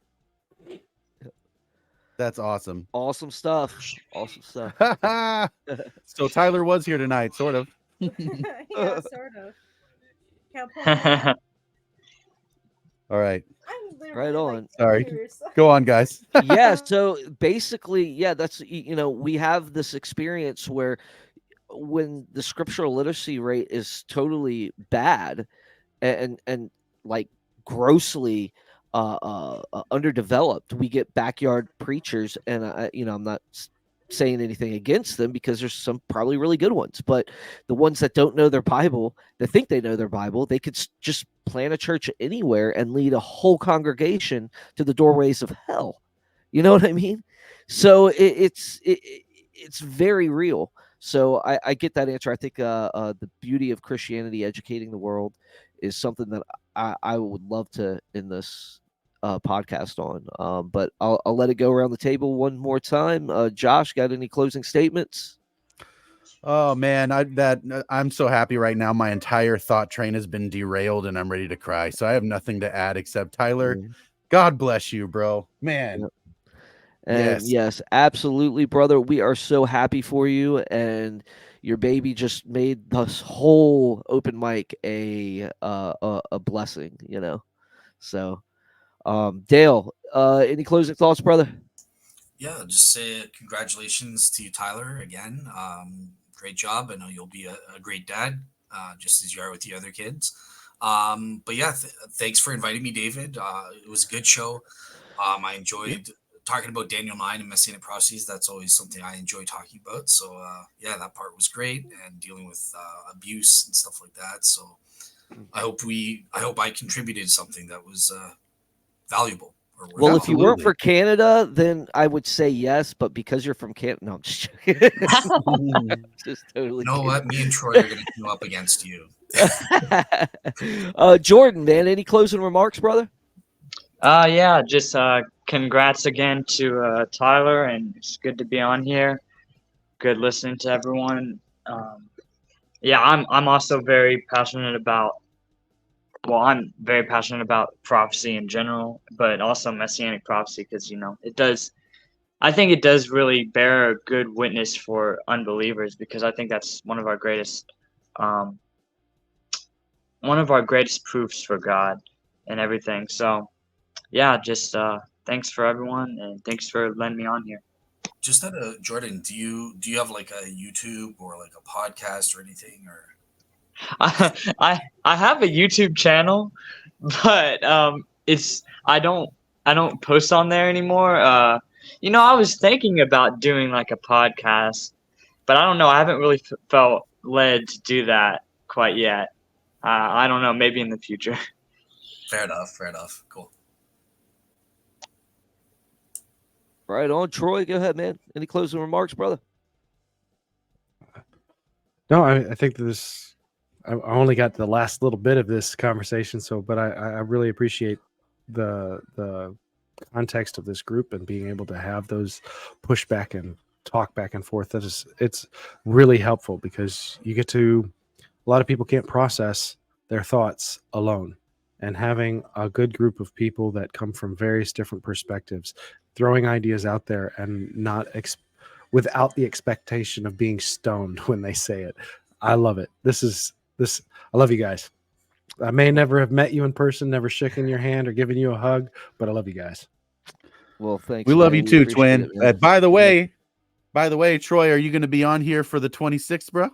That's awesome. Awesome stuff. Awesome stuff. So Tyler was here tonight, sort of. Yeah, sort of. Can't pull it out. All right. I'm literally, Right on. Sorry. tears. Go on, guys. Yeah, so basically, that's we have this experience where when the scriptural literacy rate is totally bad and like grossly underdeveloped, we get backyard preachers, and I'm not saying anything against them because there's some probably really good ones, but the ones that don't know their Bible, that think they know their Bible, they could just plant a church anywhere and lead a whole congregation to the doorways of hell. You know what I mean? So it's very real. So I get that answer. I think the beauty of Christianity educating the world is something that I would love to in this podcast on. But I'll let it go around the table one more time. Josh, got any closing statements? Oh man, I'm so happy right now. My entire thought train has been derailed, and I'm ready to cry. So I have nothing to add except Tyler. Yeah. God bless you, bro. Man, Yep. And yes. yes, absolutely, brother. We are so happy for you, and your baby just made this whole open mic a blessing. So Dale, any closing thoughts, brother? Yeah, just say congratulations to you, Tyler, again. Great job. I know you'll be a great dad, just as you are with the other kids. But yeah, thanks for inviting me, David. It was a good show. I enjoyed talking about Daniel 9 and Messianic prophecies. That's always something I enjoy talking about. So yeah, that part was great, and dealing with abuse and stuff like that. So I hope I contributed something that was valuable or Well, if you weren't Absolutely. for Canada, then I would say yes. But because you're from Canada, no, I'm just joking. Just totally You know kidding. what? Me and Troy are going to team up against you. Jordan, man, any closing remarks, brother? Yeah, just congrats again to Tyler, and it's good to be on here. Good listening to everyone. Yeah, I'm also very passionate about. Well, I'm very passionate about prophecy in general, but also messianic prophecy because it does. I think it does really bear a good witness for unbelievers because I think that's um, one of our greatest proofs for God and everything. So yeah, just thanks for everyone, and thanks for letting me on here. Just out of Jordan, do you have like a YouTube or like a podcast or anything or? I have a YouTube channel, but it's I don't post on there anymore. I was thinking about doing like a podcast, but I don't know. I haven't really felt led to do that quite yet. I don't know. Maybe in the future. Fair enough. Fair enough. Cool. Right on, Troy. Go ahead, man. Any closing remarks, brother? No, I think this. I only got the last little bit of this conversation, but I really appreciate the context of this group and being able to have those pushback and talk back and forth. It's really helpful because a lot of people can't process their thoughts alone, and having a good group of people that come from various different perspectives, throwing ideas out there and not without the expectation of being stoned when they say it. I love it. This. I love you guys. I may never have met you in person, never shaken your hand or given you a hug, but I love you guys. Well, thanks, We love man. you We too, appreciate twin. it, man. By the way, Troy, are you going to be on here for the 26th, bro?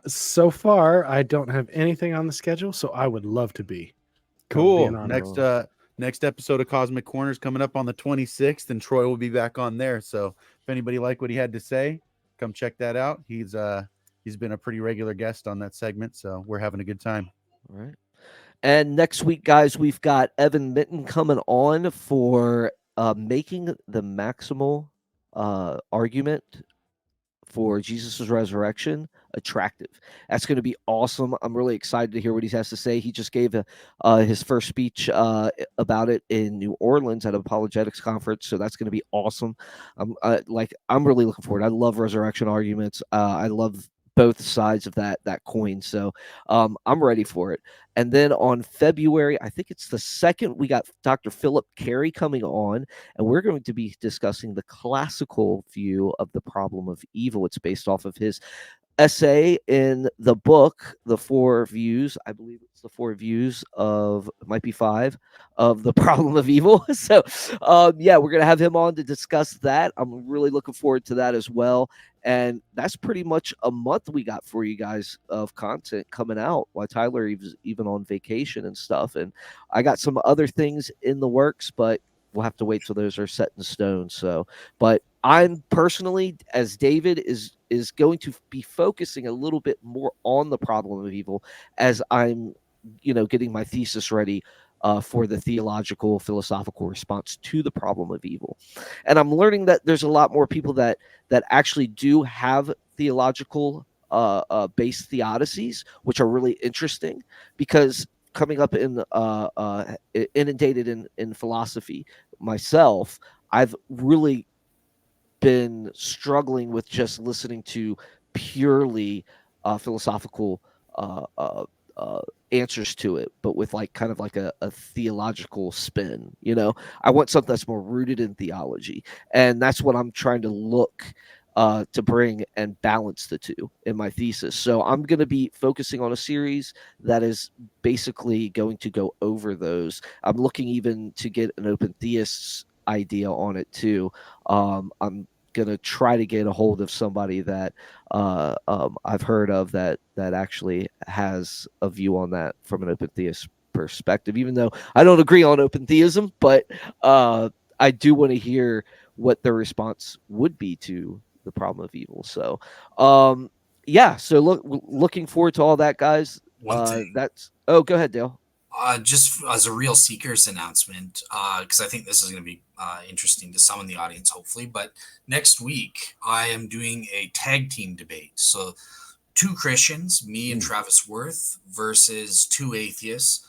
So far, I don't have anything on the schedule, so I would love to be. That would be an Cool. honor. Next episode of Cosmic Corners coming up on the 26th, and Troy will be back on there. So if anybody liked what he had to say, come check that out. He's been a pretty regular guest on that segment, so we're having a good time. All right. And next week, guys, we've got Evan Minton coming on for making the maximal argument for Jesus' resurrection attractive. That's going to be awesome. I'm really excited to hear what he has to say. He just gave his first speech about it in New Orleans at an apologetics conference, so that's going to be awesome. I'm really looking forward. I love resurrection arguments. I love both sides of that coin. So I'm ready for it. And then on February, I think it's the 2nd, we got Dr. Philip Carey coming on, and we're going to be discussing the classical view of the problem of evil. It's based off of his essay in the book, The Four Views. I believe it's the four views of, it might be five, of the problem of evil. So, yeah, we're going to have him on to discuss that. I'm really looking forward to that as well. And that's pretty much a month we got for you guys of content coming out while Tyler is even on vacation and stuff. And I got some other things in the works, but we'll have to wait till those are set in stone. So, but I'm personally, as David is going to be focusing a little bit more on the problem of evil as I'm, getting my thesis ready for the theological, philosophical response to the problem of evil. And I'm learning that there's a lot more people that actually do have theological based theodicies, which are really interesting because coming up in inundated in philosophy myself, I've really been struggling with just listening to purely philosophical uh, uh, uh, answers to it, but with like kind of like a theological spin. I want something that's more rooted in theology, and that's what I'm trying to look to bring and balance the two in my thesis. So I'm going to be focusing on a series that is basically going to go over those. I'm looking even to get an open theist's idea on it too. I'm gonna try to get a hold of somebody that I've heard of that actually has a view on that from an open theist perspective. Even though I don't agree on open theism, but I do want to hear what their response would be to the problem of evil. So, yeah. So looking forward to all that, guys. One thing. Go ahead, Dale. Just as a Real Seekers announcement, because I think this is going to be interesting to some in the audience, hopefully. But next week, I am doing a tag team debate. So, two Christians, me and Travis Worth, versus two atheists.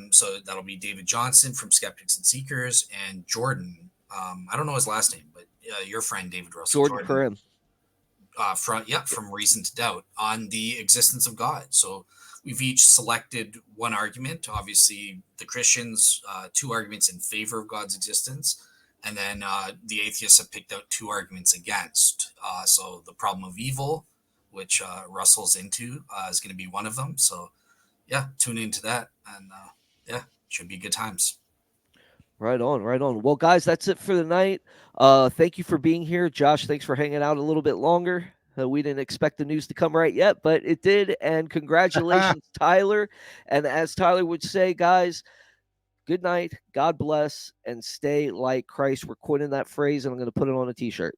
So that'll be David Johnson from Skeptics and Seekers and Jordan. I don't know his last name, but your friend David Russell Jordan Karim. From Reason to Doubt on the existence of God. So we've each selected one argument. Obviously, the Christians, two arguments in favor of God's existence, and then the atheists have picked out two arguments against. So the problem of evil, which Russell's into, is going to be one of them. So yeah, tune into that, and should be good times. Right on, right on. Well, guys, that's it for the night. Thank you for being here. Josh, thanks for hanging out a little bit longer. We didn't expect the news to come right yet, but it did. And congratulations, Tyler. And as Tyler would say, guys, good night, God bless, and stay like Christ. We're coining that phrase, and I'm going to put it on a t-shirt.